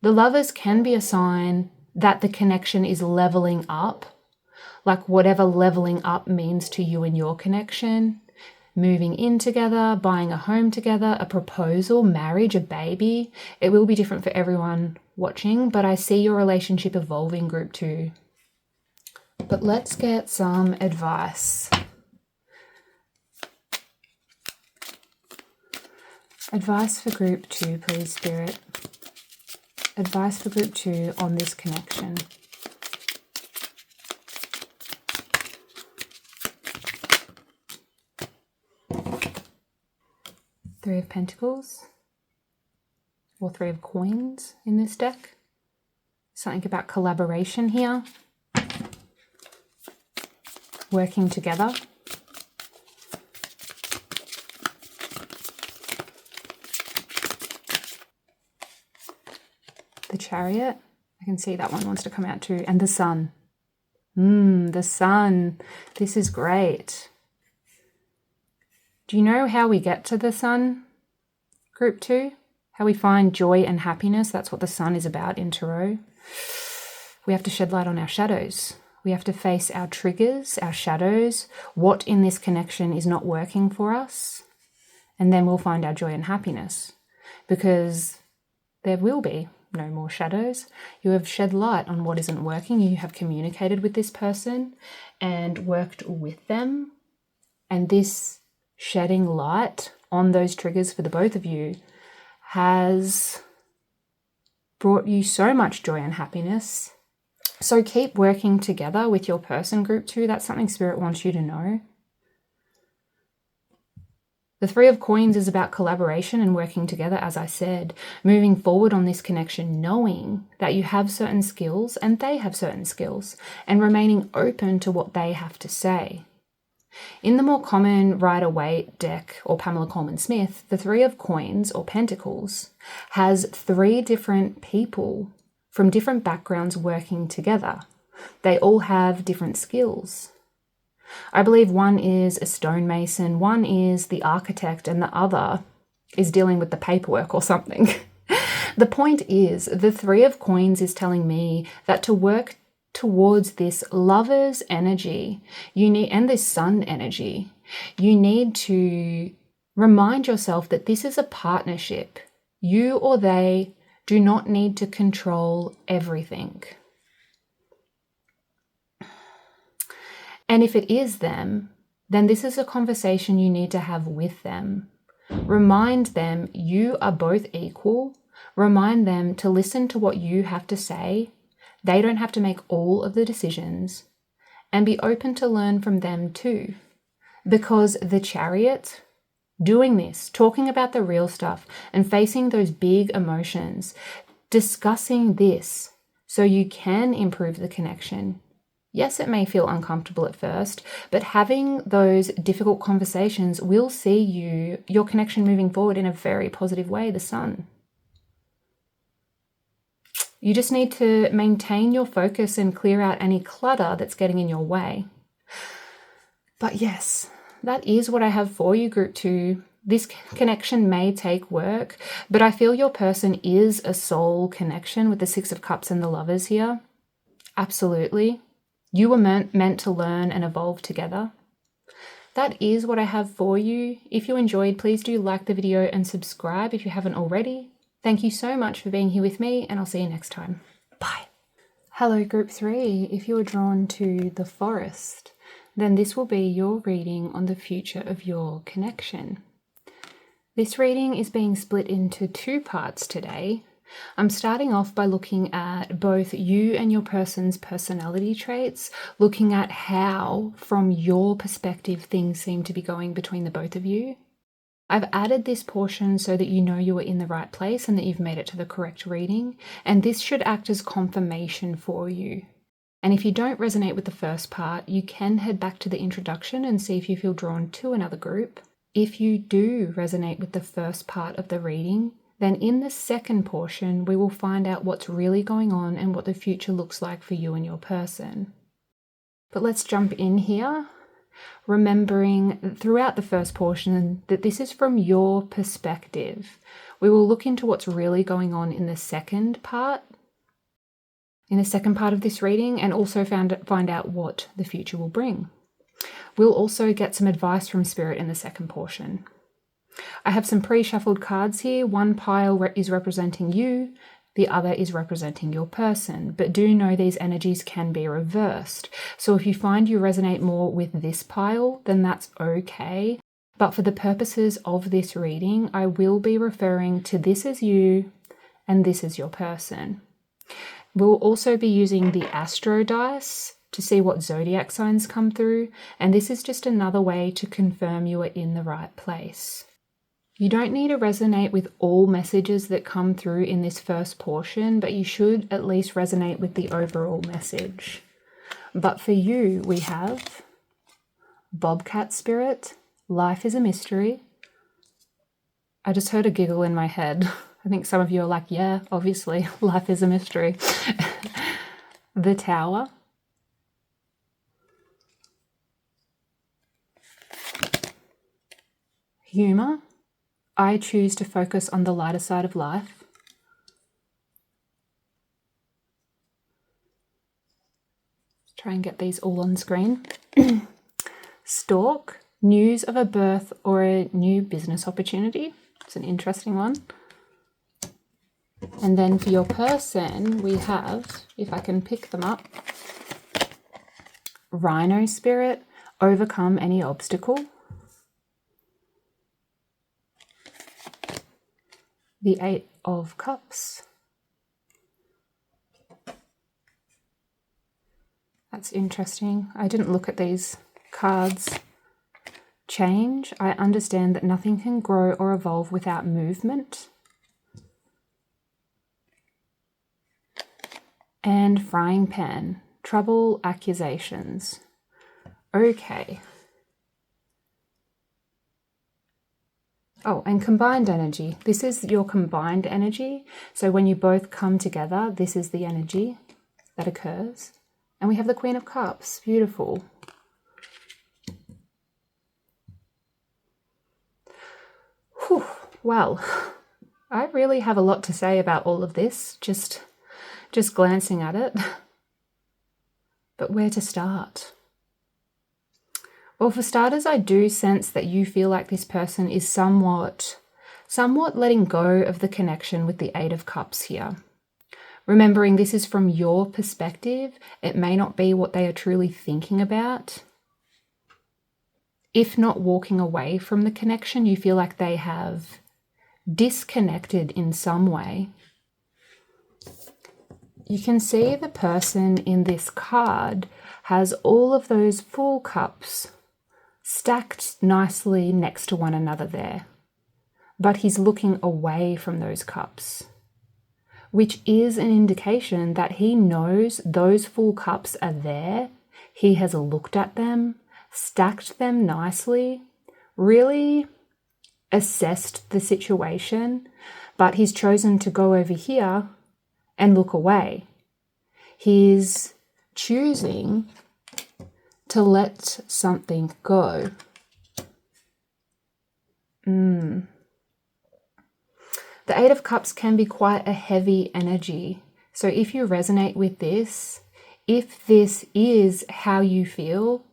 The Lovers can be a sign that the connection is leveling up, like whatever leveling up means to you and your connection, moving in together, buying a home together, a proposal, marriage, a baby. It will be different for everyone watching, but I see your relationship evolving, Group 2. But let's get some advice. Advice for Group 2, please, Spirit. Advice for Group 2 on this connection. Three of Pentacles or 3 of Coins in this deck. Something about collaboration here. Working together. The Chariot. I can see that one wants to come out too. And the Sun. The Sun. This is great. Do you know how we get to the Sun, Group 2? How we find joy and happiness? That's what the Sun is about in Tarot. We have to shed light on our shadows. We have to face our triggers, our shadows, what in this connection is not working for us. And then we'll find our joy and happiness. Because there will be no more shadows. You have shed light on what isn't working. You have communicated with this person and worked with them. And this shedding light on those triggers for the both of you has brought you so much joy and happiness. So keep working together with your person, Group 2. That's something Spirit wants you to know. The Three of Coins is about collaboration and working together, as I said, moving forward on this connection, knowing that you have certain skills and they have certain skills, and remaining open to what they have to say. In the more common Rider-Waite deck or Pamela Coleman-Smith, the Three of Coins or Pentacles has 3 different people from different backgrounds working together. They all have different skills. I believe one is a stonemason, one is the architect, and the other is dealing with the paperwork or something. The point is, the Three of Coins is telling me that to work towards this lover's energy, and this sun energy, you need to remind yourself that this is a partnership. You or they do not need to control everything. And if it is them, then this is a conversation you need to have with them. Remind them you are both equal. Remind them to listen to what you have to say. They don't have to make all of the decisions. And be open to learn from them too. Because the Chariot, doing this, talking about the real stuff and facing those big emotions, discussing this so you can improve the connection. Yes, it may feel uncomfortable at first, but having those difficult conversations will see your connection moving forward in a very positive way, the Sun. You just need to maintain your focus and clear out any clutter that's getting in your way. But yes, that is what I have for you, Group 2. This connection may take work, but I feel your person is a soul connection with the Six of Cups and the Lovers here. Absolutely. You were meant to learn and evolve together. That is what I have for you. If you enjoyed, please do like the video and subscribe if you haven't already. Thank you so much for being here with me, and I'll see you next time. Bye. Hello, Group 3. If you are drawn to the Forest, then this will be your reading on the future of your connection. This reading is being split into 2 parts today. I'm starting off by looking at both you and your person's personality traits, looking at how, from your perspective, things seem to be going between the both of you. I've added this portion so that you know you are in the right place and that you've made it to the correct reading, and this should act as confirmation for you. And if you don't resonate with the first part, you can head back to the introduction and see if you feel drawn to another group. If you do resonate with the first part of the reading, then in the second portion, we will find out what's really going on and what the future looks like for you and your person. But let's jump in here, remembering throughout the first portion that this is from your perspective. We will look into what's really going on in the second part of this reading, and also find out what the future will bring. We'll also get some advice from Spirit in the second portion. I have some pre-shuffled cards here. One pile is representing you, the other is representing your person, but do know these energies can be reversed. So if you find you resonate more with this pile, then that's okay. But for the purposes of this reading, I will be referring to this as you and this is your person. We'll also be using the Astro dice to see what zodiac signs come through, and this is just another way to confirm you are in the right place. You don't need to resonate with all messages that come through in this first portion, but you should at least resonate with the overall message. But for you, we have Bobcat Spirit, Life is a Mystery. I just heard a giggle in my head. I think some of you are like, yeah, obviously, life is a mystery. The Tower. Humor. I choose to focus on the lighter side of life. Let's try and get these all on screen. Stalk. News of a birth or a new business opportunity. It's an interesting one. And then for your person, we have, if I can pick them up, Rhino Spirit. Overcome any obstacle. The 8 of Cups. That's interesting. I didn't look at these cards change. I understand that nothing can grow or evolve without movement. And frying pan, trouble, accusations. Okay. Oh, and combined energy. This is your combined energy. So when you both come together, this is the energy that occurs. And we have the Queen of Cups. Beautiful. Whew. Well, I really have a lot to say about all of this, just glancing at it. But where to start? Well, for starters, I do sense that you feel like this person is somewhat letting go of the connection with the Eight of Cups here. Remembering this is from your perspective, it may not be what they are truly thinking about. If not walking away from the connection, you feel like they have disconnected in some way. You can see the person in this card has all of those full cups stacked nicely next to one another there. But he's looking away from those cups, which is an indication that he knows those full cups are there. He has looked at them, stacked them nicely, really assessed the situation, but he's chosen to go over here and look away. He's choosing to let something go. The Eight of Cups can be quite a heavy energy. So if you resonate with this, if this is how you feel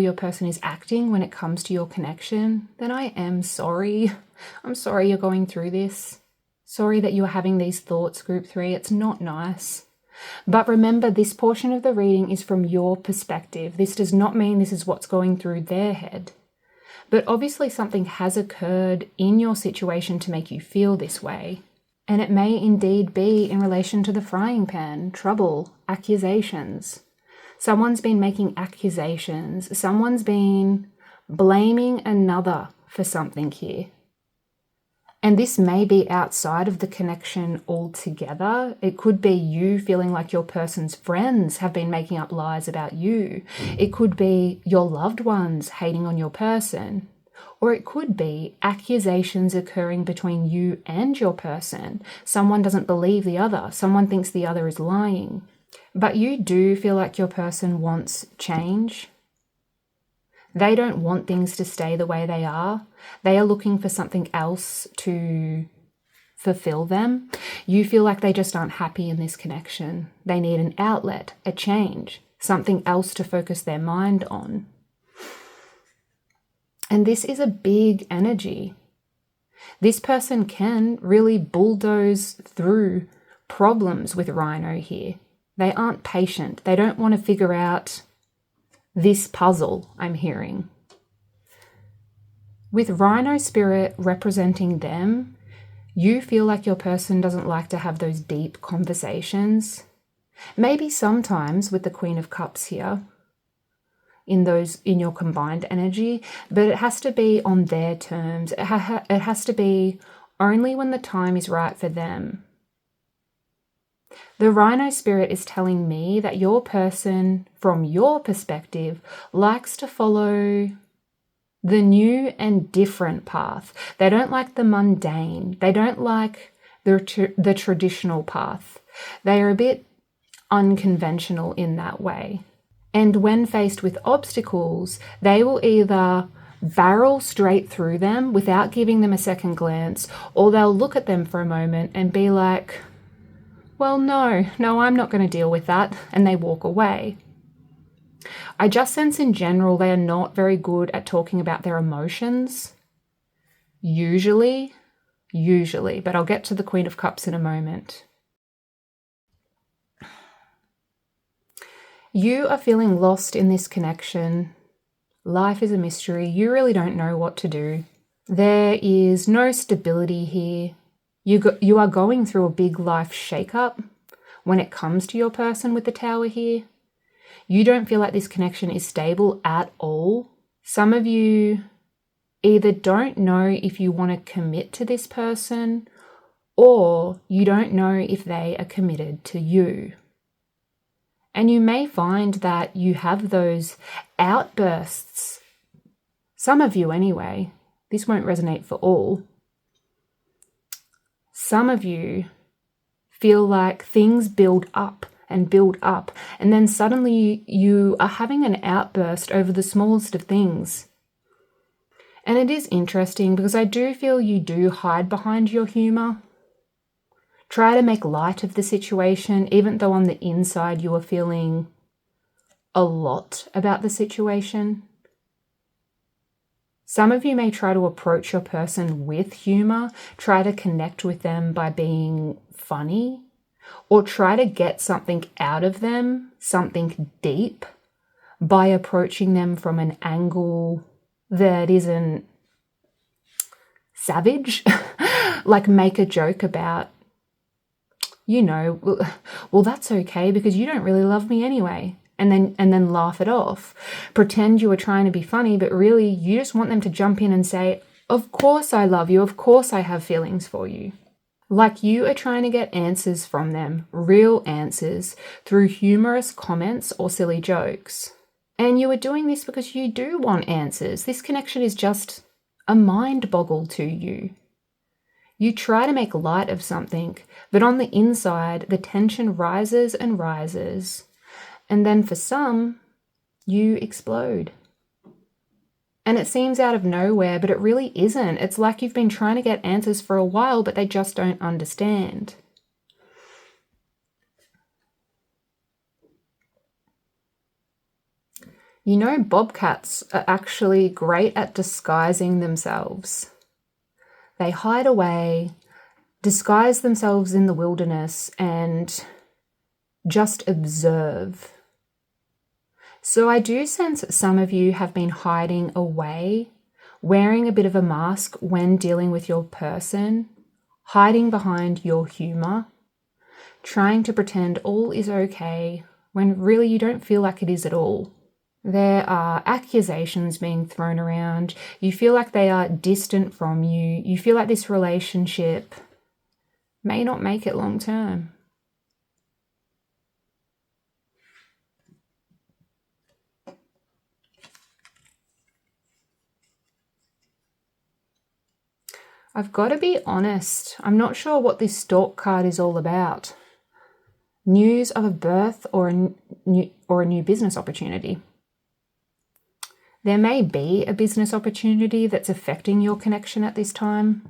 your person is acting when it comes to your connection, then I am sorry. I'm sorry you're going through this. Sorry that you're having these thoughts, group 3. It's not nice. But remember, this portion of the reading is from your perspective. This does not mean this is what's going through their head. But obviously something has occurred in your situation to make you feel this way. And it may indeed be in relation to the frying pan, trouble, accusations. Someone's been making accusations. Someone's been blaming another for something here. And this may be outside of the connection altogether. It could be you feeling like your person's friends have been making up lies about you. It could be your loved ones hating on your person. Or it could be accusations occurring between you and your person. Someone doesn't believe the other. Someone thinks the other is lying. But you do feel like your person wants change. They don't want things to stay the way they are. They are looking for something else to fulfill them. You feel like they just aren't happy in this connection. They need an outlet, a change, something else to focus their mind on. And this is a big energy. This person can really bulldoze through problems with Rhino here. They aren't patient. They don't want to figure out this puzzle, I'm hearing. With Rhino spirit representing them, you feel like your person doesn't like to have those deep conversations. Maybe sometimes with the Queen of Cups here, in your combined energy, but it has to be on their terms. It has to be only when the time is right for them. The Rhino spirit is telling me that your person, from your perspective, likes to follow the new and different path. They don't like the mundane. They don't like the traditional path. They are a bit unconventional in that way. And when faced with obstacles, they will either barrel straight through them without giving them a second glance, or they'll look at them for a moment and be like, well, no, I'm not going to deal with that, and they walk away. I just sense in general they are not very good at talking about their emotions. Usually, but I'll get to the Queen of Cups in a moment. You are feeling lost in this connection. Life is a mystery. You really don't know what to do. There is no stability here. You are going through a big life shakeup when it comes to your person with the Tower here. You don't feel like this connection is stable at all. Some of you either don't know if you want to commit to this person, or you don't know if they are committed to you. And you may find that you have those outbursts. Some of you anyway. This won't resonate for all. Some of you feel like things build up, and then suddenly you are having an outburst over the smallest of things. And it is interesting because I do feel you do hide behind your humour. Try to make light of the situation, even though on the inside you are feeling a lot about the situation. Some of you may try to approach your person with humour, try to connect with them by being funny, or try to get something out of them, something deep, by approaching them from an angle that isn't savage. Like make a joke about, well, that's okay because you don't really love me anyway. And then laugh it off. Pretend you were trying to be funny, but really you just want them to jump in and say, of course I love you. Of course I have feelings for you. Like you are trying to get answers from them, real answers, through humorous comments or silly jokes. And you are doing this because you do want answers. This connection is just a mind boggle to you. You try to make light of something, but on the inside, the tension rises and rises. And then for some, you explode. And it seems out of nowhere, but it really isn't. It's like you've been trying to get answers for a while, but they just don't understand. Bobcats are actually great at disguising themselves. They hide away, disguise themselves in the wilderness, and just observe. So I do sense that some of you have been hiding away, wearing a bit of a mask when dealing with your person, hiding behind your humour, trying to pretend all is okay when really you don't feel like it is at all. There are accusations being thrown around. You feel like they are distant from you. You feel like this relationship may not make it long term. I've got to be honest, I'm not sure what this Stork card is all about. News of a birth or a new business opportunity. There may be a business opportunity that's affecting your connection at this time.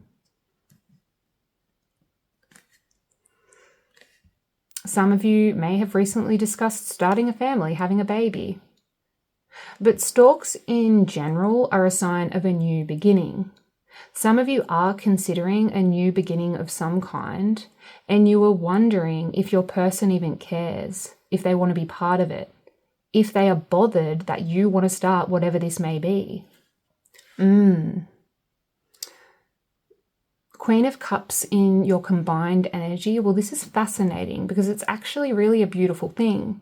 Some of you may have recently discussed starting a family, having a baby. But storks in general are a sign of a new beginning. Some of you are considering a new beginning of some kind, and you are wondering if your person even cares, if they want to be part of it, if they are bothered that you want to start whatever this may be. Queen of Cups in your combined energy, well, this is fascinating because it's actually really a beautiful thing.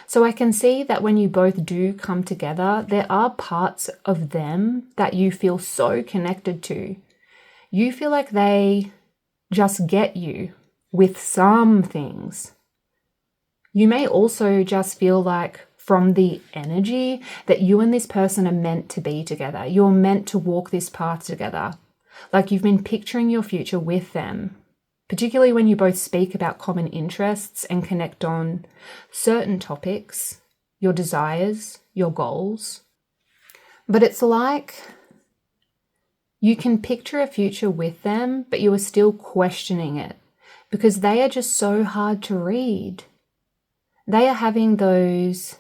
So I can see that when you both do come together, there are parts of them that you feel so connected to. You feel like they just get you with some things. You may also just feel like from the energy that you and this person are meant to be together. You're meant to walk this path together. Like you've been picturing your future with them, particularly when you both speak about common interests and connect on certain topics, your desires, your goals. But it's like you can picture a future with them, but you are still questioning it because they are just so hard to read. They are having those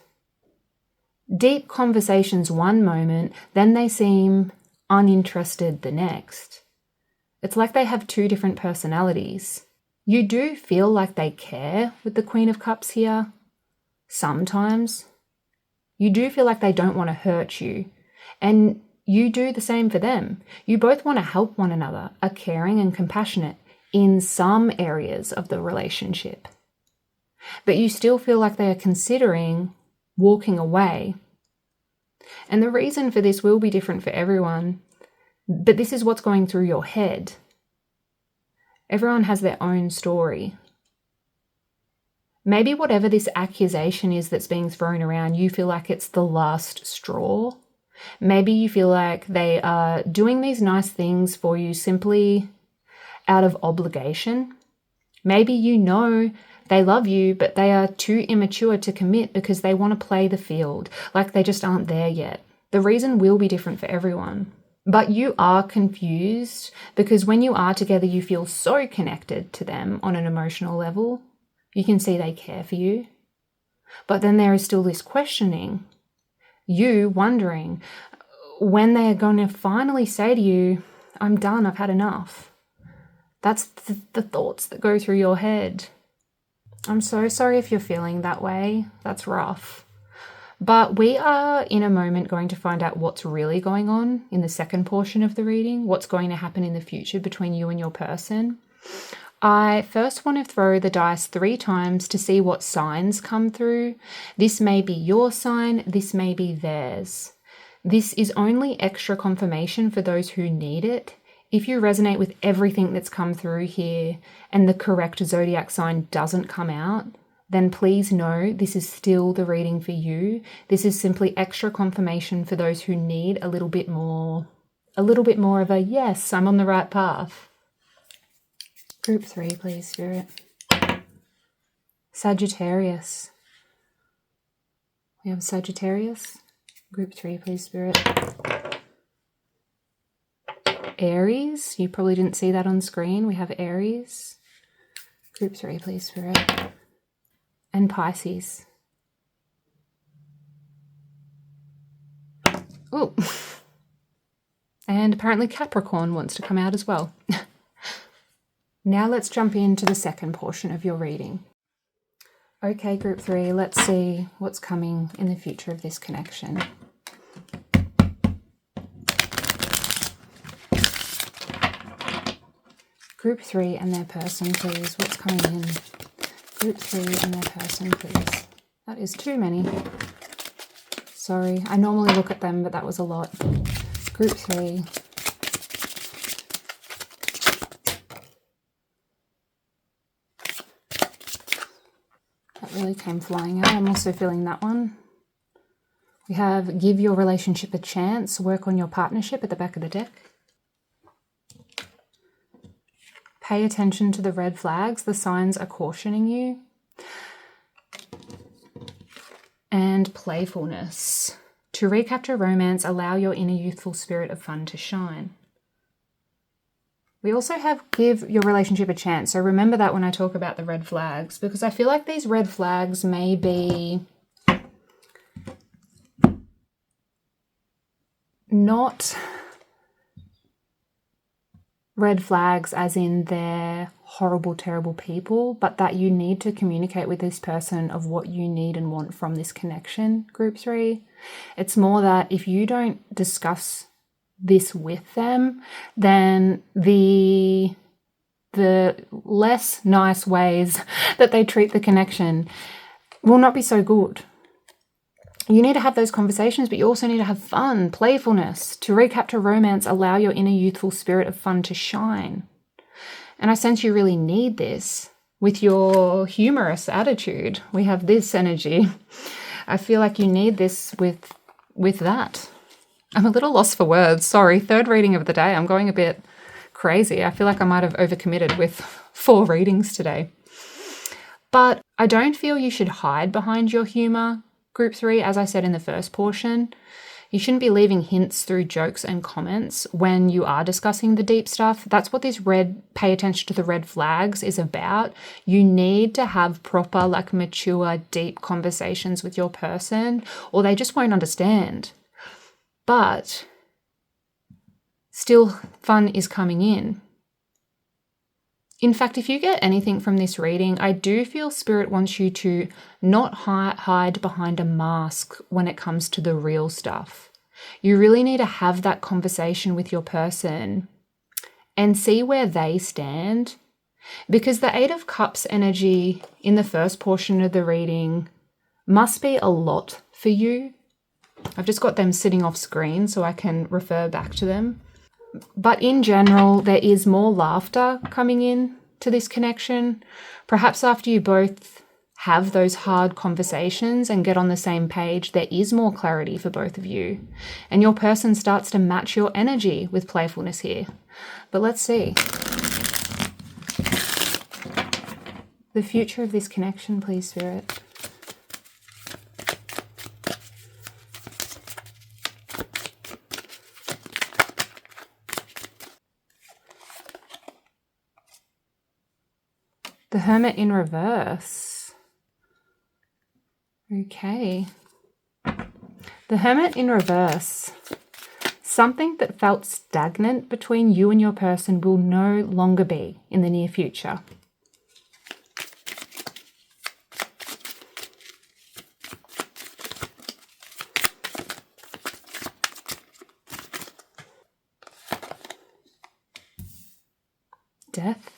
deep conversations one moment, then they seem uninterested the next. It's like they have two different personalities. You do feel like they care with the Queen of Cups here. Sometimes. You do feel like they don't want to hurt you. And you do the same for them. You both want to help one another, are caring and compassionate in some areas of the relationship. But you still feel like they are considering walking away. And the reason for this will be different for everyone, but this is what's going through your head. Everyone has their own story. Maybe whatever this accusation is that's being thrown around, you feel like it's the last straw. Maybe you feel like they are doing these nice things for you simply out of obligation. Maybe you know they love you, but they are too immature to commit because they want to play the field, like they just aren't there yet. The reason will be different for everyone. But you are confused because when you are together, you feel so connected to them on an emotional level. You can see they care for you. But then there is still this questioning. You wondering when they're going to finally say to you, I'm done, I've had enough. That's the thoughts that go through your head. I'm so sorry if you're feeling that way. That's rough. But we are in a moment going to find out what's really going on in the second portion of the reading, what's going to happen in the future between you and your person. I first want to throw the dice 3 times to see what signs come through. This may be your sign, this may be theirs. This is only extra confirmation for those who need it. If you resonate with everything that's come through here and the correct zodiac sign doesn't come out, then please know this is still the reading for you. This is simply extra confirmation for those who need a little bit more of a yes, I'm on the right path. Group 3, please, Spirit. Sagittarius. We have Sagittarius. Group 3, please, Spirit. Aries. You probably didn't see that on screen. We have Aries. Group 3, please, Spirit. And Pisces. Oh. And apparently Capricorn wants to come out as well. Now let's jump into the second portion of your reading. Okay, Group 3, let's see what's coming in the future of this connection. Group 3 and their person, please. What's coming in? Group 3 and their person, please. That is too many. Sorry, I normally look at them, but that was a lot. Group 3. That really came flying out. I'm also feeling that one. We have give your relationship a chance, work on your partnership at the back of the deck. Pay attention to the red flags. The signs are cautioning you. And playfulness. To recapture romance, allow your inner youthful spirit of fun to shine. We also have give your relationship a chance. So remember that when I talk about the red flags, because I feel like these red flags may be not red flags as in they're horrible, terrible people, but that you need to communicate with this person of what you need and want from this connection, Group 3. It's more that if you don't discuss this with them, then the less nice ways that they treat the connection will not be so good. You need to have those conversations, but you also need to have fun, playfulness. To recapture romance, allow your inner youthful spirit of fun to shine. And I sense you really need this with your humorous attitude. We have this energy. I feel like you need this with that. I'm a little lost for words. Sorry, third reading of the day. I'm going a bit crazy. I feel like I might have overcommitted with 4 readings today. But I don't feel you should hide behind your humor, Group 3, as I said in the first portion. You shouldn't be leaving hints through jokes and comments when you are discussing the deep stuff. That's what this pay attention to the red flags is about. You need to have proper, mature, deep conversations with your person, or they just won't understand. But still, fun is coming in. In fact, if you get anything from this reading, I do feel Spirit wants you to not hide behind a mask when it comes to the real stuff. You really need to have that conversation with your person and see where they stand. Because the 8 of Cups energy in the first portion of the reading must be a lot for you. I've just got them sitting off screen so I can refer back to them. But in general, there is more laughter coming in to this connection. Perhaps after you both have those hard conversations and get on the same page, there is more clarity for both of you. And your person starts to match your energy with playfulness here. But let's see. The future of this connection, please, Spirit. The Hermit in reverse. Okay. The Hermit in reverse. Something that felt stagnant between you and your person will no longer be in the near future. Death.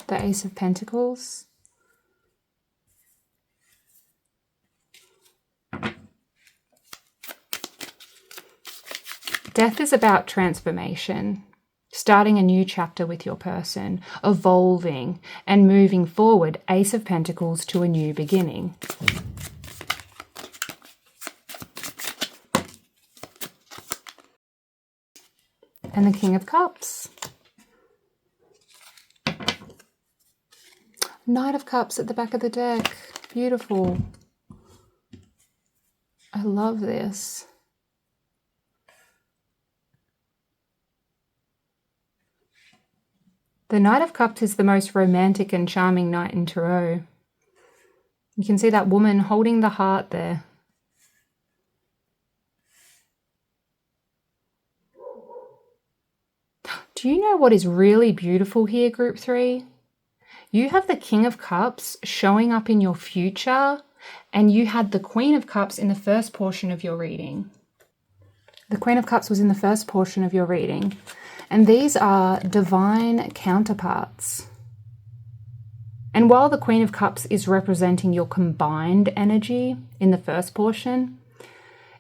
The Ace of Pentacles. Death is about transformation, starting a new chapter with your person, evolving and moving forward. Ace of Pentacles to a new beginning. And the King of Cups. Knight of Cups at the back of the deck. Beautiful. I love this. The Knight of Cups is the most romantic and charming knight in Tarot. You can see that woman holding the heart there. Do you know what is really beautiful here, Group 3? You have the King of Cups showing up in your future, and you had the Queen of Cups in the first portion of your reading. The Queen of Cups was in the first portion of your reading, and these are divine counterparts. And while the Queen of Cups is representing your combined energy in the first portion,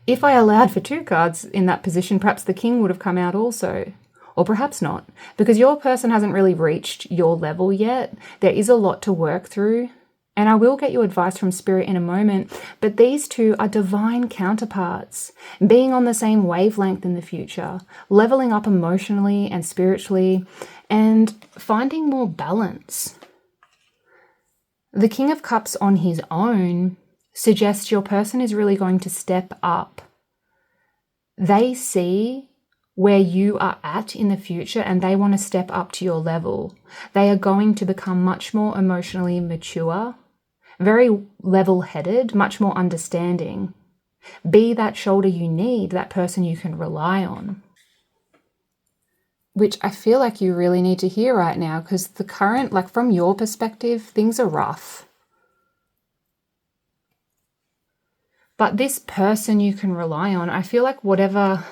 if I allowed for 2 cards in that position, perhaps the King would have come out also. Or perhaps not, because your person hasn't really reached your level yet. There is a lot to work through, and I will get you advice from Spirit in a moment, but these two are divine counterparts, being on the same wavelength in the future, leveling up emotionally and spiritually, and finding more balance. The King of Cups on his own suggests your person is really going to step up. They see where you are at in the future and they want to step up to your level. They are going to become much more emotionally mature, very level-headed, much more understanding. Be that shoulder you need, that person you can rely on. Which I feel like you really need to hear right now, because the current, like from your perspective, things are rough. But this person you can rely on, I feel like whatever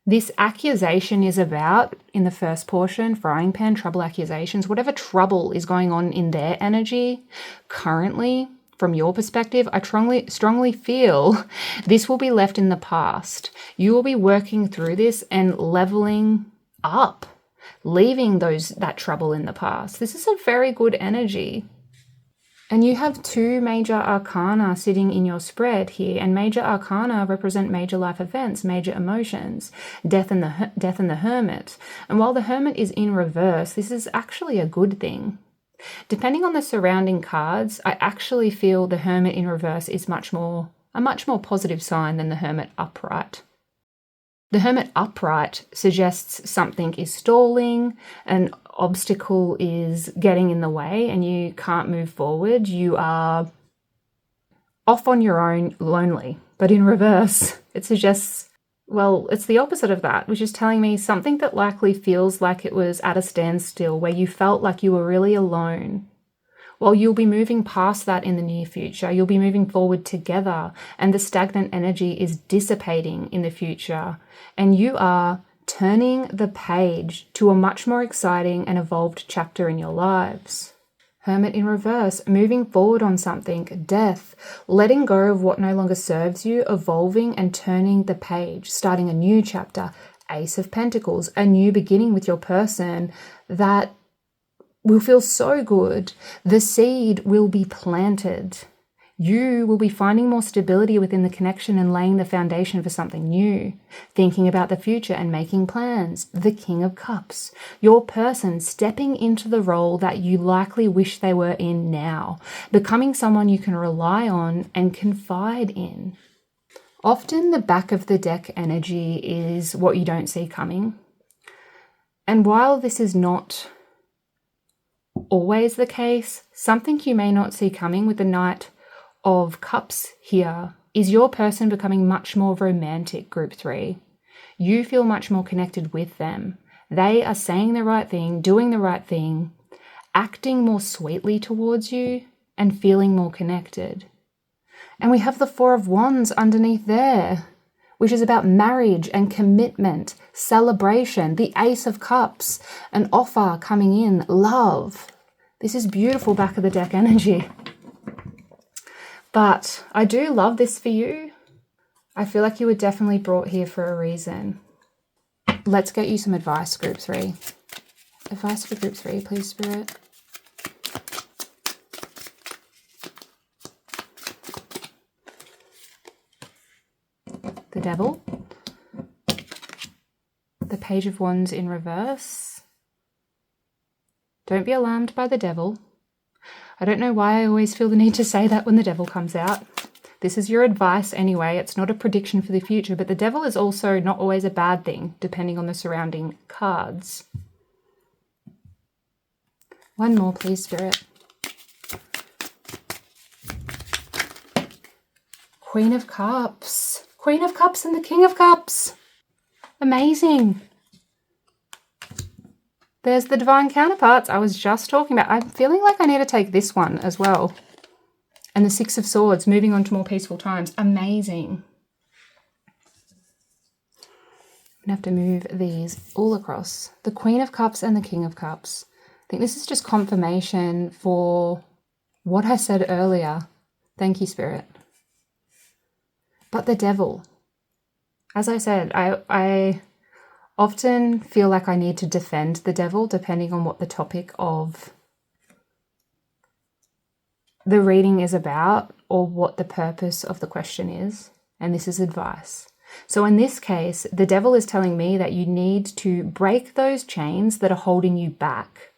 this accusation is about in the first portion, frying pan, trouble accusations, whatever trouble is going on in their energy currently, from your perspective, I strongly feel this will be left in the past. You will be working through this and leveling up, leaving that trouble in the past. This is a very good energy. And you have 2 major arcana sitting in your spread here, and major arcana represent major life events, major emotions, death and the Hermit. And while the Hermit is in reverse, this is actually a good thing. Depending on the surrounding cards, I actually feel the Hermit in reverse is a much more positive sign than the Hermit upright. The Hermit upright suggests something is stalling, an obstacle is getting in the way, and you can't move forward. You are off on your own, lonely. But in reverse, it suggests, well, it's the opposite of that, which is telling me something that likely feels like it was at a standstill, where you felt like you were really alone. Well, you'll be moving past that in the near future. You'll be moving forward together, and the stagnant energy is dissipating in the future. And you are turning the page to a much more exciting and evolved chapter in your lives. Hermit in reverse, moving forward on something. Death, letting go of what no longer serves you, evolving and turning the page, starting a new chapter. Ace of Pentacles, a new beginning with your person that will feel so good. The seed will be planted. You will be finding more stability within the connection and laying the foundation for something new, thinking about the future and making plans. The King of Cups, your person stepping into the role that you likely wish they were in now, becoming someone you can rely on and confide in. Often the back of the deck energy is what you don't see coming. And while this is not always the case, something you may not see coming with the Knight of Cups here is your person becoming much more romantic, group 3. You feel much more connected with them. They are saying the right thing, doing the right thing, acting more sweetly towards you, and feeling more connected. And we have the Four of Wands underneath there, which is about marriage and commitment, celebration, the Ace of Cups, an offer coming in, love. This is beautiful back of the deck energy. But I do love this for you. I feel like you were definitely brought here for a reason. Let's get you some advice, group 3. Advice for group 3, please, Spirit. The Devil. The Page of Wands in reverse. Don't be alarmed by the Devil. I don't know why I always feel the need to say that when the Devil comes out. This is your advice anyway. It's not a prediction for the future, but the Devil is also not always a bad thing, depending on the surrounding cards. One more, please, Spirit. Queen of Cups. Queen of Cups and the King of Cups. Amazing. There's the divine counterparts I was just talking about. I'm feeling like I need to take this one as well. And the Six of Swords, moving on to more peaceful times. Amazing. I'm going to have to move these all across. The Queen of Cups and the King of Cups. I think this is just confirmation for what I said earlier. Thank you, Spirit. But the Devil. As I said, I often feel like I need to defend the Devil depending on what the topic of the reading is about or what the purpose of the question is. And this is advice. So in this case, the Devil is telling me that you need to break those chains that are holding you back.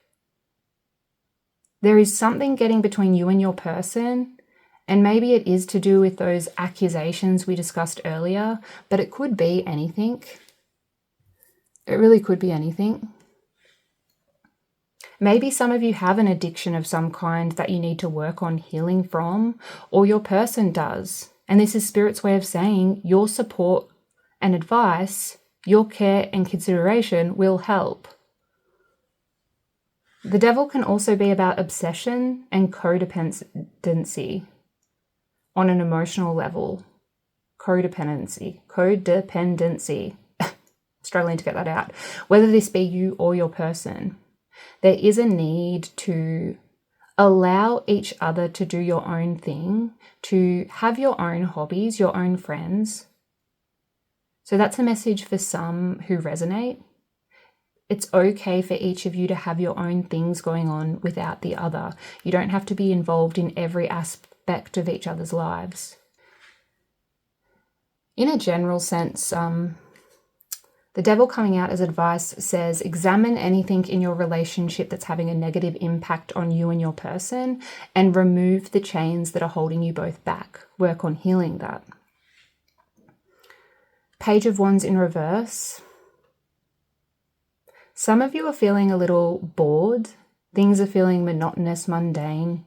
There is something getting between you and your person, and maybe it is to do with those accusations we discussed earlier, but it could be anything. It really could be anything. Maybe some of you have an addiction of some kind that you need to work on healing from, or your person does. And this is Spirit's way of saying your support and advice, your care and consideration will help. The Devil can also be about obsession and codependency on an emotional level. Codependency. Struggling to get that out. Whether this be you or your person, there is a need to allow each other to do your own thing, to have your own hobbies, your own friends. So that's a message for some who resonate. It's okay for each of you to have your own things going on without the other. You don't have to be involved in every aspect of each other's lives. In a general sense, the Devil coming out as advice says, examine anything in your relationship that's having a negative impact on you and your person and remove the chains that are holding you both back. Work on healing that. Page of Wands in reverse. Some of you are feeling a little bored. Things are feeling monotonous, mundane.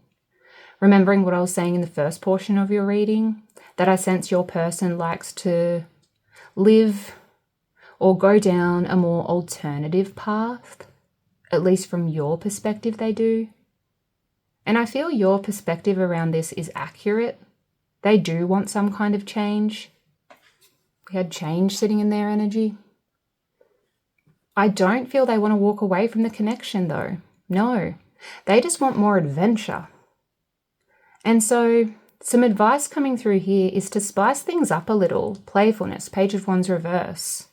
Remembering what I was saying in the first portion of your reading, that I sense your person likes to live or go down a more alternative path, at least from your perspective they do. And I feel your perspective around this is accurate. They do want some kind of change. We had change sitting in their energy. I don't feel they want to walk away from the connection though. No, They just want more adventure. And so some advice coming through here is to spice things up a little. Playfulness, Page of Wands reverse.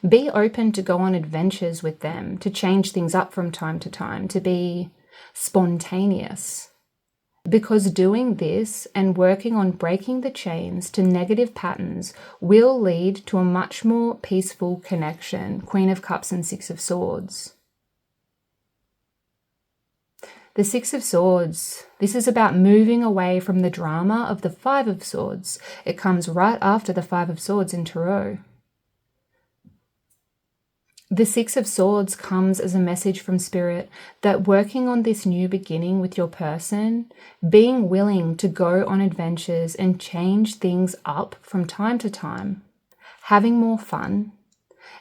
Be open to go on adventures with them, to change things up from time to time, to be spontaneous. Because doing this and working on breaking the chains to negative patterns will lead to a much more peaceful connection. Queen of Cups and Six of Swords. The Six of Swords, this is about moving away from the drama of the Five of Swords. It comes right after the Five of Swords in Tarot. The Six of Swords comes as a message from Spirit that working on this new beginning with your person, being willing to go on adventures and change things up from time to time, having more fun,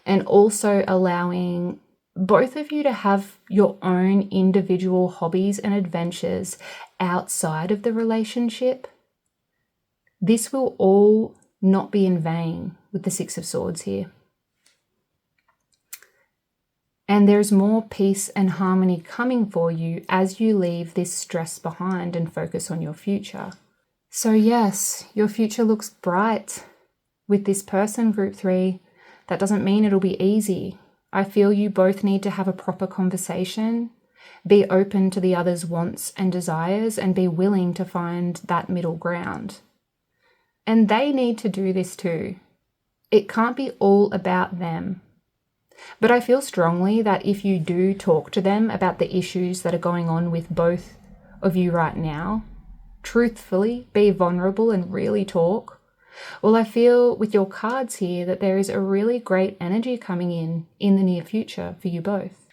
and also allowing both of you to have your own individual hobbies and adventures outside of the relationship. This will all not be in vain with the Six of Swords here. And there's more peace and harmony coming for you as you leave this stress behind and focus on your future. So yes, your future looks bright with this person, Group 3. That doesn't mean it'll be easy. I feel you both need to have a proper conversation, be open to the other's wants and desires, and be willing to find that middle ground. And they need to do this too. It can't be all about them. But I feel strongly that if you do talk to them about the issues that are going on with both of you right now, truthfully, be vulnerable and really talk, well, I feel with your cards here that there is a really great energy coming in the near future for you both.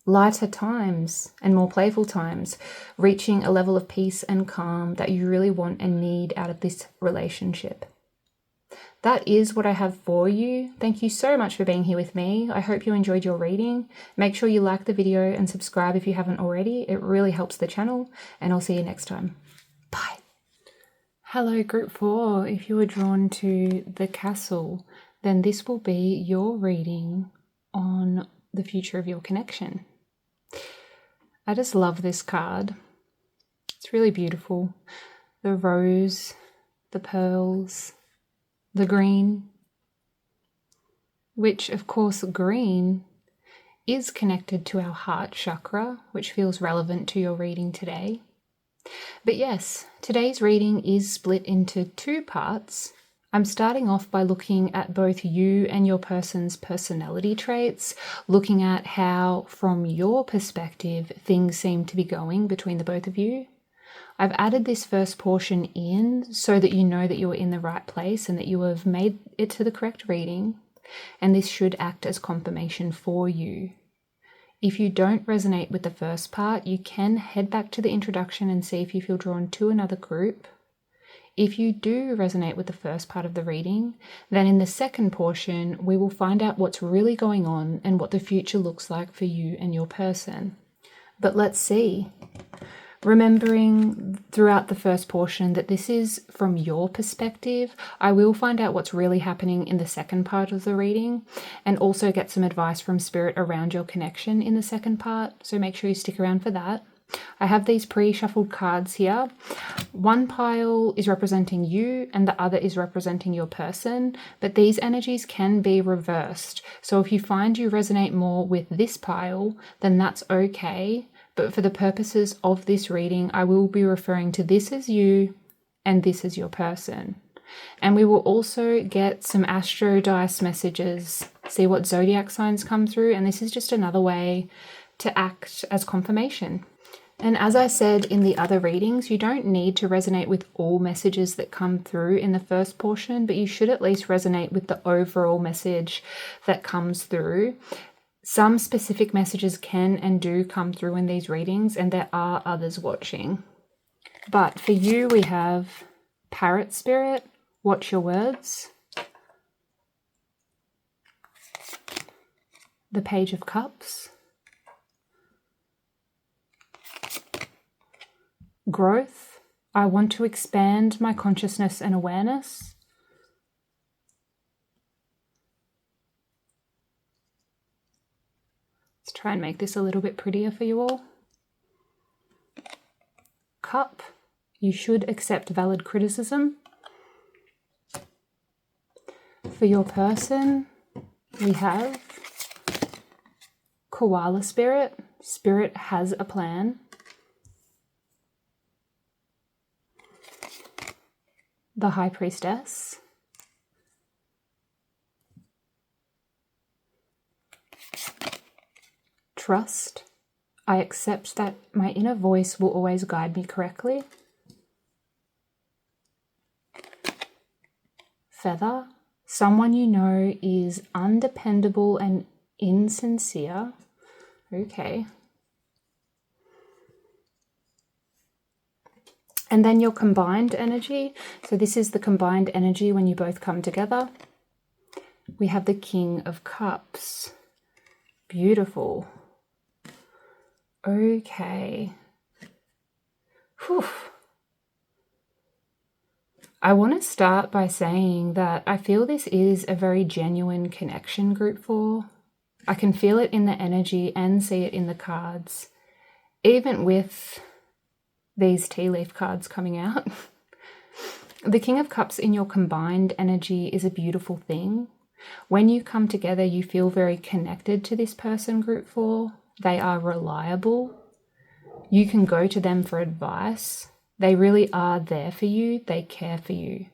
Lighter times and more playful times, reaching a level of peace and calm that you really want and need out of this relationship. That is what I have for you. Thank you so much for being here with me. I hope you enjoyed your reading. Make sure you like the video and subscribe if you haven't already. It really helps the channel, and I'll see you next time. Bye. Hello, Group 4. If you were drawn to the Castle, then this will be your reading on the future of your connection. I just love this card. It's really beautiful. The rose, the pearls, the green, which of course green is connected to our heart chakra, which feels relevant to your reading today. But yes, today's reading is split into two parts. I'm starting off by looking at both you and your person's personality traits, looking at how, from your perspective, things seem to be going between the both of you. I've added this first portion in so that you know that you are in the right place and that you have made it to the correct reading, and this should act as confirmation for you. If you don't resonate with the first part, you can head back to the introduction and see if you feel drawn to another group. If you do resonate with the first part of the reading, then in the second portion, we will find out what's really going on and what the future looks like for you and your person. But let's see. Remembering throughout the first portion that this is from your perspective, I will find out what's really happening in the second part of the reading and also get some advice from Spirit around your connection in the second part, so make sure you stick around for that. I have these pre-shuffled cards here. One pile is representing you and the other is representing your person, but these energies can be reversed. So if you find you resonate more with this pile, then that's okay. But for the purposes of this reading, I will be referring to this as you and this as your person. And we will also get some astro dice messages, see what zodiac signs come through, and this is just another way to act as confirmation. And as I said in the other readings, you don't need to resonate with all messages that come through in the first portion, but you should at least resonate with the overall message that comes through. Some specific messages can and do come through in these readings, and there are others watching. But for you, we have Parrot Spirit, watch your words. The Page of Cups. Growth. I want to expand my consciousness and awareness. Let's try and make this a little bit prettier for you all. Cup. You should accept valid criticism. For your person, we have Koala Spirit. Spirit has a plan. The High Priestess. Trust. I accept that my inner voice will always guide me correctly. Feather. Someone you know is undependable and insincere. Okay. And then your combined energy. So this is the combined energy when you both come together. We have the King of Cups. Beautiful. Okay. Whew. I want to start by saying that I feel this is a very genuine connection, Group 4. I can feel it in the energy and see it in the cards, even with these tea leaf cards coming out. The King of Cups in your combined energy is a beautiful thing. When you come together, you feel very connected to this person, Group 4. They are reliable. You can go to them for advice. They really are there for you. They care for you.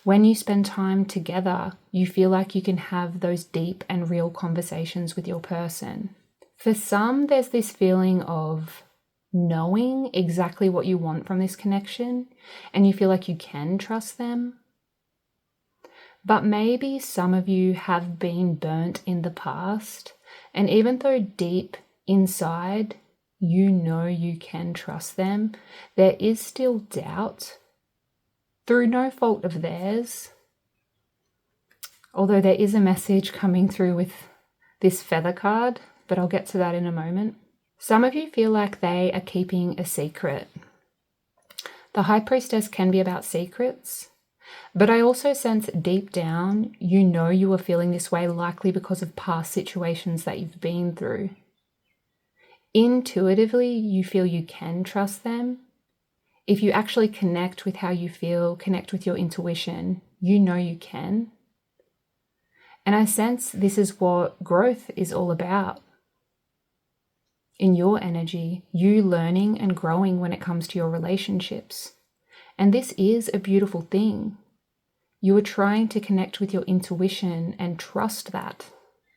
When you spend time together, you feel like you can have those deep and real conversations with your person. For some, there's this feeling of knowing exactly what you want from this connection, and you feel like you can trust them. But maybe some of you have been burnt in the past, and even though deep inside you know you can trust them, there is still doubt through no fault of theirs. Although there is a message coming through with this feather card, but I'll get to that in a moment. Some of you feel like they are keeping a secret. The High Priestess can be about secrets, but I also sense deep down you know you are feeling this way, likely because of past situations that you've been through. Intuitively, you feel you can trust them. If you actually connect with how you feel, connect with your intuition, you know you can. And I sense this is what growth is all about. In your energy, you learning and growing when it comes to your relationships. And this is a beautiful thing. You are trying to connect with your intuition and trust that,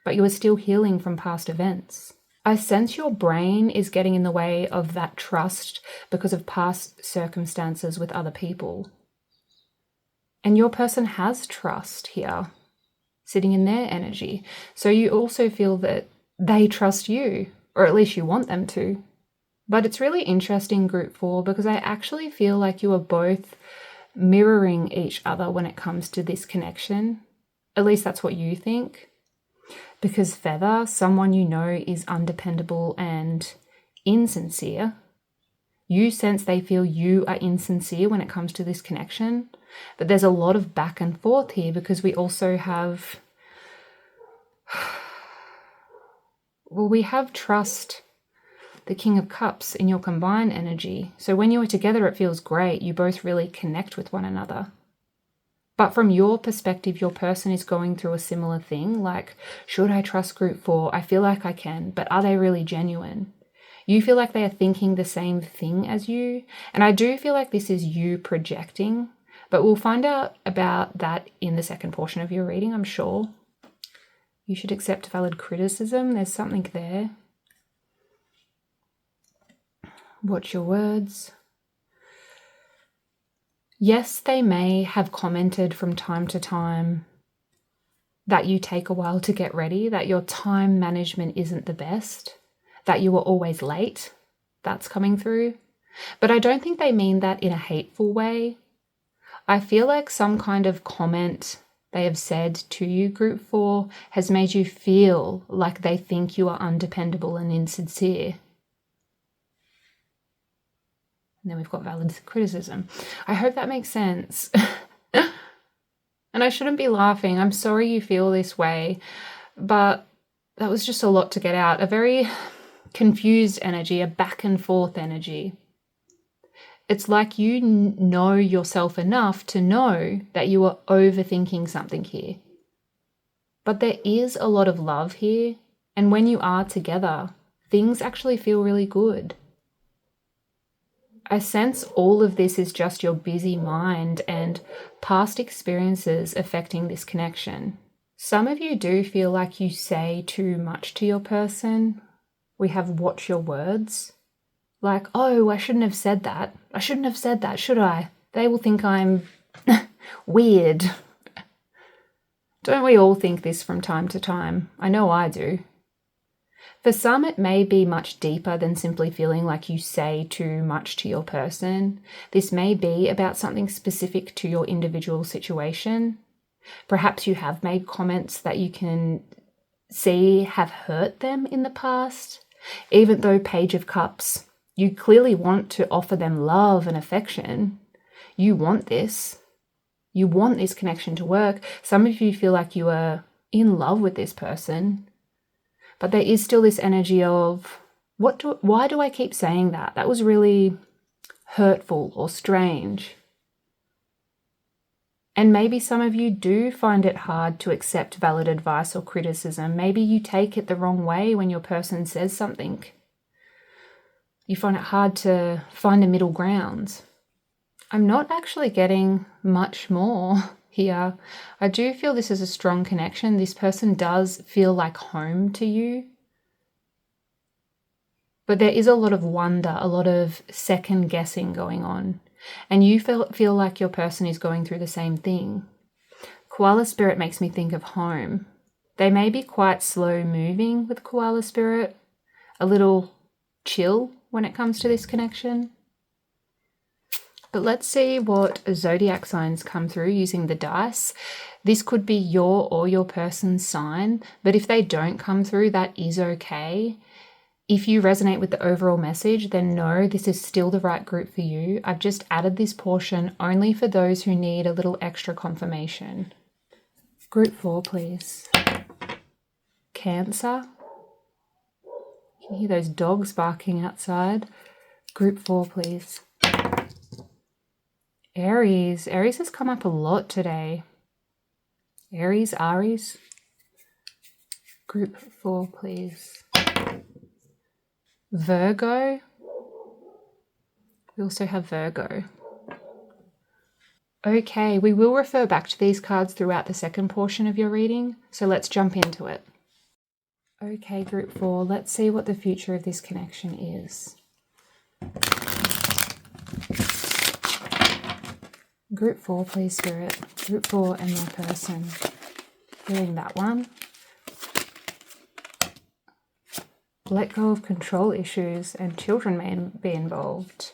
but you are still healing from past events. I sense your brain is getting in the way of that trust because of past circumstances with other people. And your person has trust here, sitting in their energy. So you also feel that they trust you, or at least you want them to. But it's really interesting, Group 4, because I actually feel like you are both mirroring each other when it comes to this connection. At least that's what you think. Because Feather, someone you know is undependable and insincere. You sense they feel you are insincere when it comes to this connection. But there's a lot of back and forth here because we also have... Well, we have trust, the King of Cups, in your combined energy. So when you are together, it feels great. You both really connect with one another. But from your perspective, your person is going through a similar thing, like, should I trust Group 4? I feel like I can, but are they really genuine? You feel like they are thinking the same thing as you, and I do feel like this is you projecting, but we'll find out about that in the second portion of your reading, I'm sure. You should accept valid criticism. There's something there. Watch your words. Yes, they may have commented from time to time that you take a while to get ready, that your time management isn't the best, that you were always late. That's coming through. But I don't think they mean that in a hateful way. I feel like some kind of comment they have said to you, Group 4, has made you feel like they think you are undependable and insincere. And then we've got valid criticism. I hope that makes sense. And I shouldn't be laughing. I'm sorry you feel this way, but that was just a lot to get out. A very confused energy, a back and forth energy. It's like you know yourself enough to know that you are overthinking something here. But there is a lot of love here, and when you are together, things actually feel really good. I sense all of this is just your busy mind and past experiences affecting this connection. Some of you do feel like you say too much to your person. We have watch your words. Like, oh, I shouldn't have said that. I shouldn't have said that, should I? They will think I'm weird. Don't we all think this from time to time? I know I do. For some, it may be much deeper than simply feeling like you say too much to your person. This may be about something specific to your individual situation. Perhaps you have made comments that you can see have hurt them in the past. Even though Page of Cups, you clearly want to offer them love and affection. You want this. You want this connection to work. Some of you feel like you are in love with this person. But there is still this energy of, why do I keep saying that? That was really hurtful or strange. And maybe some of you do find it hard to accept valid advice or criticism. Maybe you take it the wrong way when your person says something. You find it hard to find a middle ground. I'm not actually getting much more here. I do feel this is a strong connection. This person does feel like home to you. But there is a lot of wonder, a lot of second guessing going on. And you feel like your person is going through the same thing. Koala spirit makes me think of home. They may be quite slow moving with koala spirit, a little chill when it comes to this connection. But let's see what zodiac signs come through using the dice. This could be your or your person's sign, but if they don't come through, that is okay. If you resonate with the overall message, then know this is still the right group for you. I've just added this portion only for those who need a little extra confirmation. Group 4, please. Cancer. You can hear those dogs barking outside. Group 4, please. Aries. Aries has come up a lot today. Aries. Group 4, please. Virgo. We also have Virgo. Okay, we will refer back to these cards throughout the second portion of your reading, so let's jump into it. Okay, Group 4, let's see what the future of this connection is. Group 4, please, Spirit. Group 4 and your person. Hearing that one. Let go of control issues and children may be involved.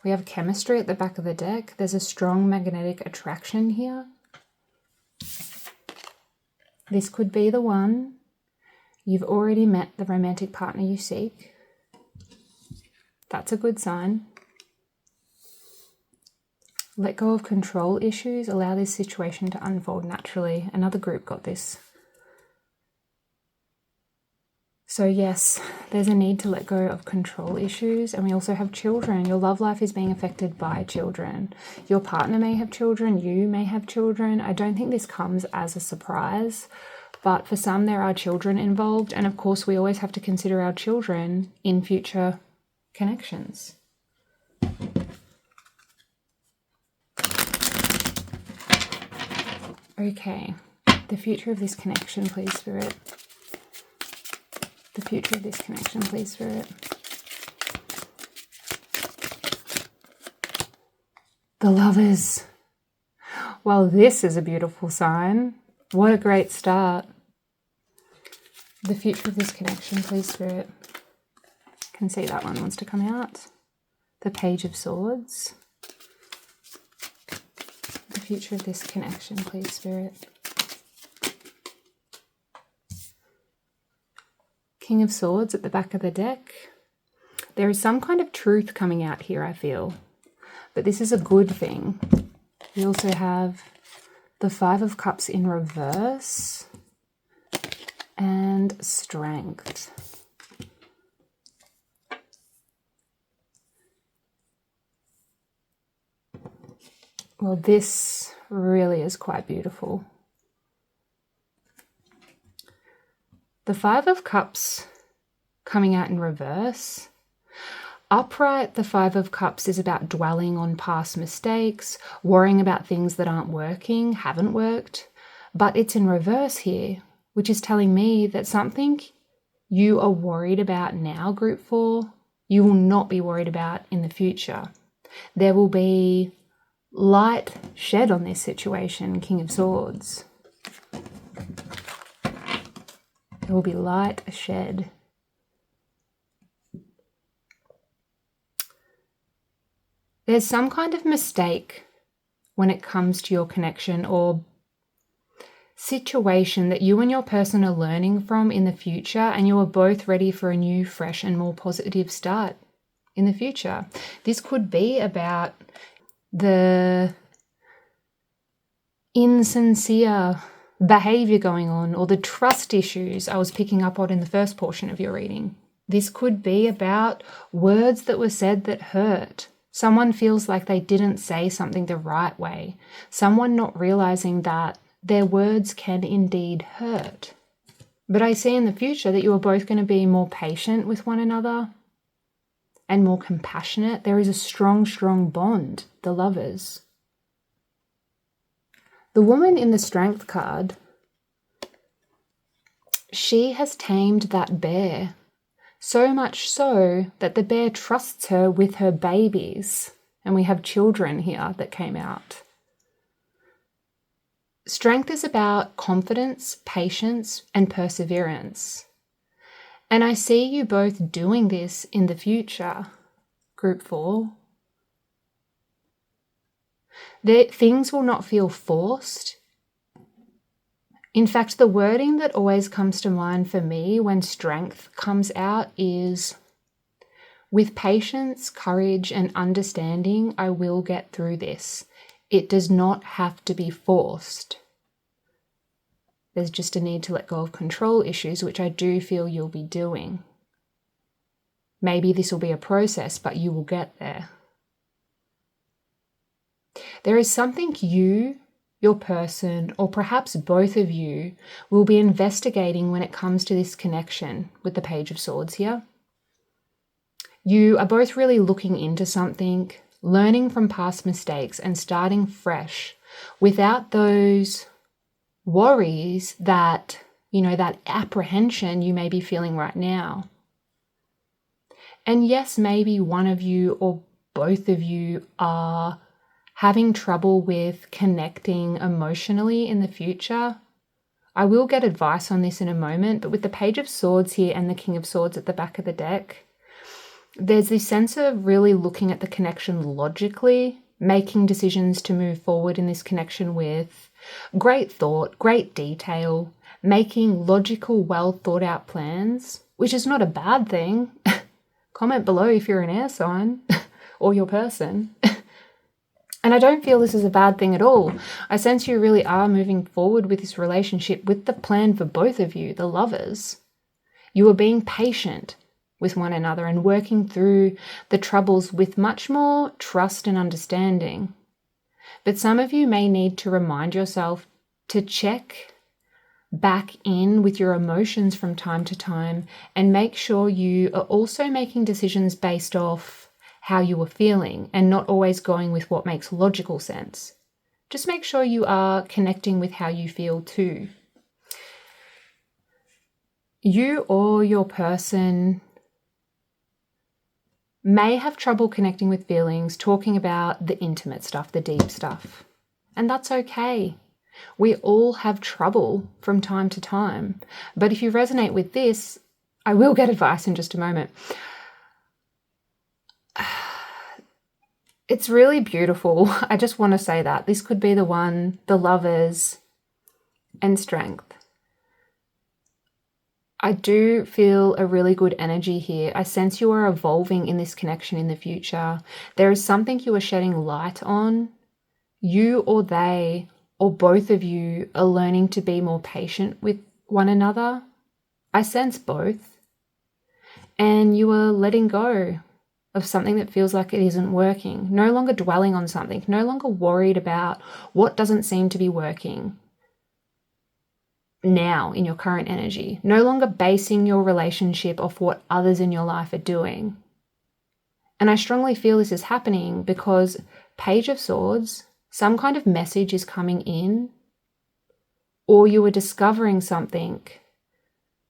We have chemistry at the back of the deck. There's a strong magnetic attraction here. This could be the one. You've already met the romantic partner you seek. That's a good sign. Let go of control issues. Allow this situation to unfold naturally. Another group got this. So yes, there's a need to let go of control issues. And we also have children. Your love life is being affected by children. Your partner may have children. You may have children. I don't think this comes as a surprise. But for some, there are children involved. And of course, we always have to consider our children in future connections. Okay, the future of this connection, please, Spirit. The future of this connection, please, Spirit. The Lovers. Well, this is a beautiful sign. What a great start. The future of this connection, please, Spirit. I can see that one wants to come out. The Page of Swords. The future of this connection, please, Spirit. King of Swords at the back of the deck. There is some kind of truth coming out here, I feel. But this is a good thing. We also have the Five of Cups in reverse. And Strength. Well, this really is quite beautiful. The Five of Cups coming out in reverse. Upright, the Five of Cups is about dwelling on past mistakes, worrying about things that aren't working, haven't worked. But it's in reverse here, which is telling me that something you are worried about now, Group 4, you will not be worried about in the future. There will be light shed on this situation, King of Swords. There will be light shed. There's some kind of mistake when it comes to your connection or situation that you and your person are learning from in the future, and you are both ready for a new, fresh, and more positive start in the future. This could be about the insincere behavior going on or the trust issues I was picking up on in the first portion of your reading. This could be about words that were said that hurt. Someone feels like they didn't say something the right way. Someone not realizing that their words can indeed hurt. But I see in the future that you are both going to be more patient with one another and more compassionate. There is a strong, strong bond, the lovers. The woman in the Strength card, she has tamed that bear. So much so that the bear trusts her with her babies. And we have children here that came out. Strength is about confidence, patience, and perseverance. And I see you both doing this in the future, Group 4. Things will not feel forced. In fact, the wording that always comes to mind for me when strength comes out is, with patience, courage, and understanding, I will get through this. It does not have to be forced. There's just a need to let go of control issues, which I do feel you'll be doing. Maybe this will be a process, but you will get there. There is something you, your person, or perhaps both of you will be investigating when it comes to this connection with the Page of Swords here. You are both really looking into something, learning from past mistakes and starting fresh without those worries that, that apprehension you may be feeling right now. And yes, maybe one of you or both of you are having trouble with connecting emotionally in the future. I will get advice on this in a moment, but with the Page of Swords here and the King of Swords at the back of the deck, there's this sense of really looking at the connection logically, making decisions to move forward in this connection with great thought, great detail, making logical, well thought out plans, which is not a bad thing. Comment below if you're an air sign or your person. And I don't feel this is a bad thing at all. I sense you really are moving forward with this relationship with the plan for both of you, the lovers. You are being patient with one another and working through the troubles with much more trust and understanding. But some of you may need to remind yourself to check back in with your emotions from time to time and make sure you are also making decisions based off how you are feeling and not always going with what makes logical sense. Just make sure you are connecting with how you feel too. You or your person may have trouble connecting with feelings, talking about the intimate stuff, the deep stuff. And that's okay. We all have trouble from time to time. But if you resonate with this, I will get advice in just a moment. It's really beautiful. I just want to say that. This could be the one, the lovers and strength. I do feel a really good energy here. I sense you are evolving in this connection in the future. There is something you are shedding light on. You or they or both of you are learning to be more patient with one another. I sense both. And you are letting go of something that feels like it isn't working, no longer dwelling on something, no longer worried about what doesn't seem to be working now in your current energy, no longer basing your relationship off what others in your life are doing. And I strongly feel this is happening because Page of Swords, some kind of message is coming in, or you are discovering something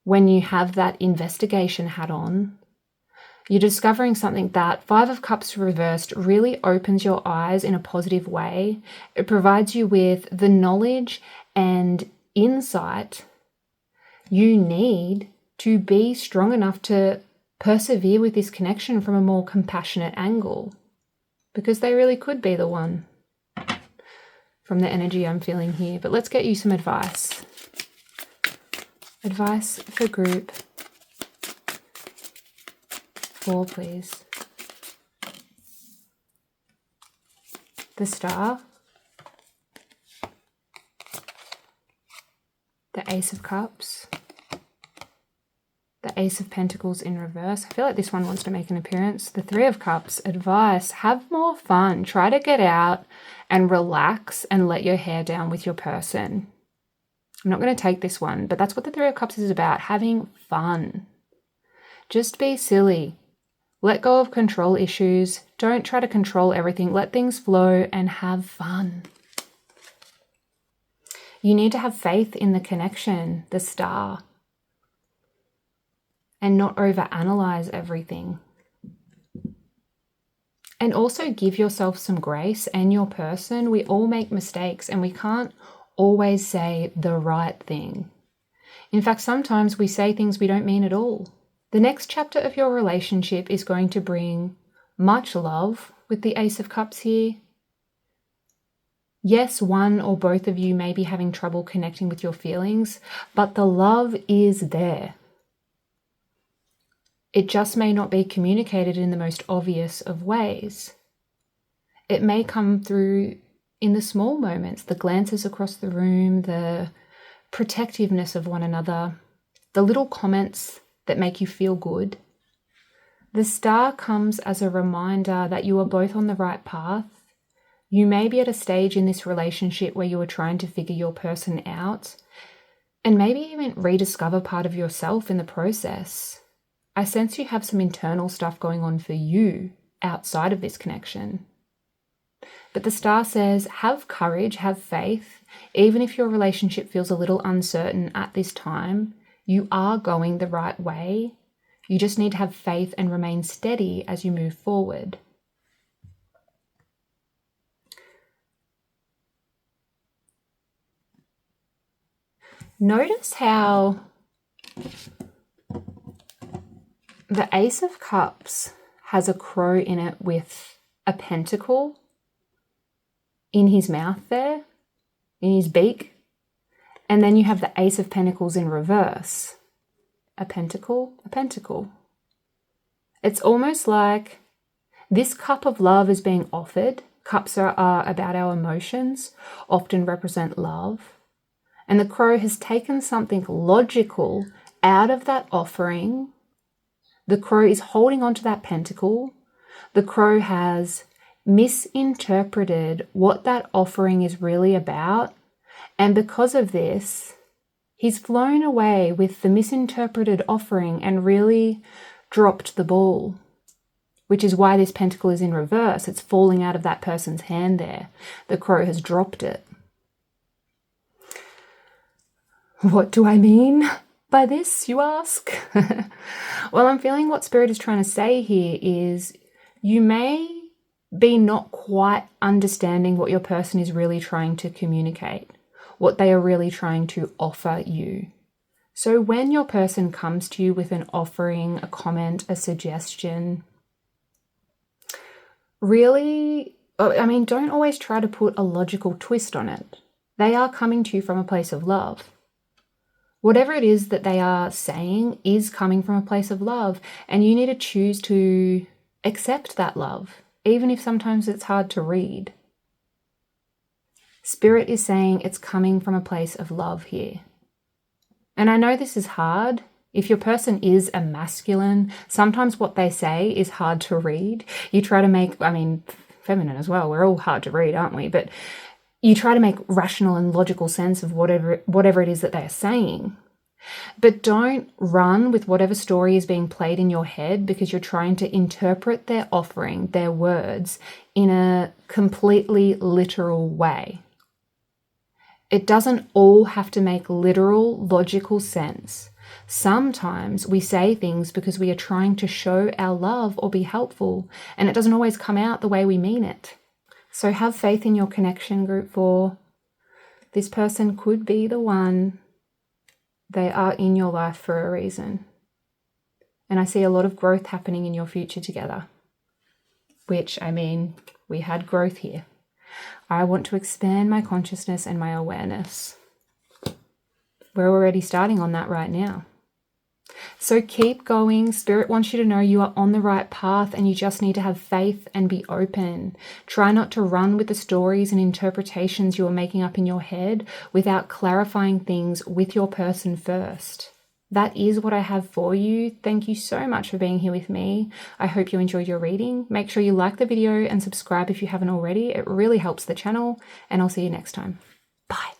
when you have that investigation hat on. You're discovering something that Five of Cups reversed really opens your eyes in a positive way. It provides you with the knowledge and insight you need to be strong enough to persevere with this connection from a more compassionate angle, because they really could be the one from the energy I'm feeling here. But let's get you some advice. Advice for group 4, please. The Star, the Ace of Cups, the Ace of Pentacles in reverse. I feel like this one wants to make an appearance. The Three of Cups. Advice, have more fun. Try to get out and relax and let your hair down with your person. I'm not going to take this one, but that's what the Three of Cups is about, having fun. Just be silly. Let go of control issues. Don't try to control everything. Let things flow and have fun. You need to have faith in the connection, the Star, and not overanalyze everything. And also give yourself some grace and your person. We all make mistakes and we can't always say the right thing. In fact, sometimes we say things we don't mean at all. The next chapter of your relationship is going to bring much love with the Ace of Cups here. Yes, one or both of you may be having trouble connecting with your feelings, but the love is there. It just may not be communicated in the most obvious of ways. It may come through in the small moments, the glances across the room, the protectiveness of one another, the little comments that make you feel good. The Star comes as a reminder that you are both on the right path. You may be at a stage in this relationship where you are trying to figure your person out and maybe even rediscover part of yourself in the process. I sense you have some internal stuff going on for you outside of this connection. But the Star says, have courage, have faith. Even if your relationship feels a little uncertain at this time, you are going the right way. You just need to have faith and remain steady as you move forward. Notice how the Ace of Cups has a crow in it with a pentacle in his mouth there, in his beak. And then you have the Ace of Pentacles in reverse. A pentacle, a pentacle. It's almost like this cup of love is being offered. Cups are about our emotions, often represent love. And the crow has taken something logical out of that offering. The crow is holding onto that pentacle. The crow has misinterpreted what that offering is really about. And because of this, he's flown away with the misinterpreted offering and really dropped the ball, which is why this pentacle is in reverse. It's falling out of that person's hand there. The crow has dropped it. What do I mean by this, you ask? Well, I'm feeling what Spirit is trying to say here is you may be not quite understanding what your person is really trying to communicate, what they are really trying to offer you. So when your person comes to you with an offering, a comment, a suggestion, really, don't always try to put a logical twist on it. They are coming to you from a place of love. Whatever it is that they are saying is coming from a place of love, and you need to choose to accept that love, even if sometimes it's hard to read. Spirit is saying it's coming from a place of love here. And I know this is hard If your person is a masculine, sometimes what they say is hard to read. You try to make, feminine as well, we're all hard to read, aren't we? But you try to make rational and logical sense of whatever it is that they are saying. But don't run with whatever story is being played in your head because you're trying to interpret their offering, their words, in a completely literal way. It doesn't all have to make literal, logical sense. Sometimes we say things because we are trying to show our love or be helpful, and it doesn't always come out the way we mean it. So have faith in your connection, Group 4. This person could be the one. They are in your life for a reason. And I see a lot of growth happening in your future together. Which, we had growth here. I want to expand my consciousness and my awareness. We're already starting on that right now. So keep going. Spirit wants you to know you are on the right path and you just need to have faith and be open. Try not to run with the stories and interpretations you are making up in your head without clarifying things with your person first. That is what I have for you. Thank you so much for being here with me. I hope you enjoyed your reading. Make sure you like the video and subscribe if you haven't already. It really helps the channel, and I'll see you next time. Bye.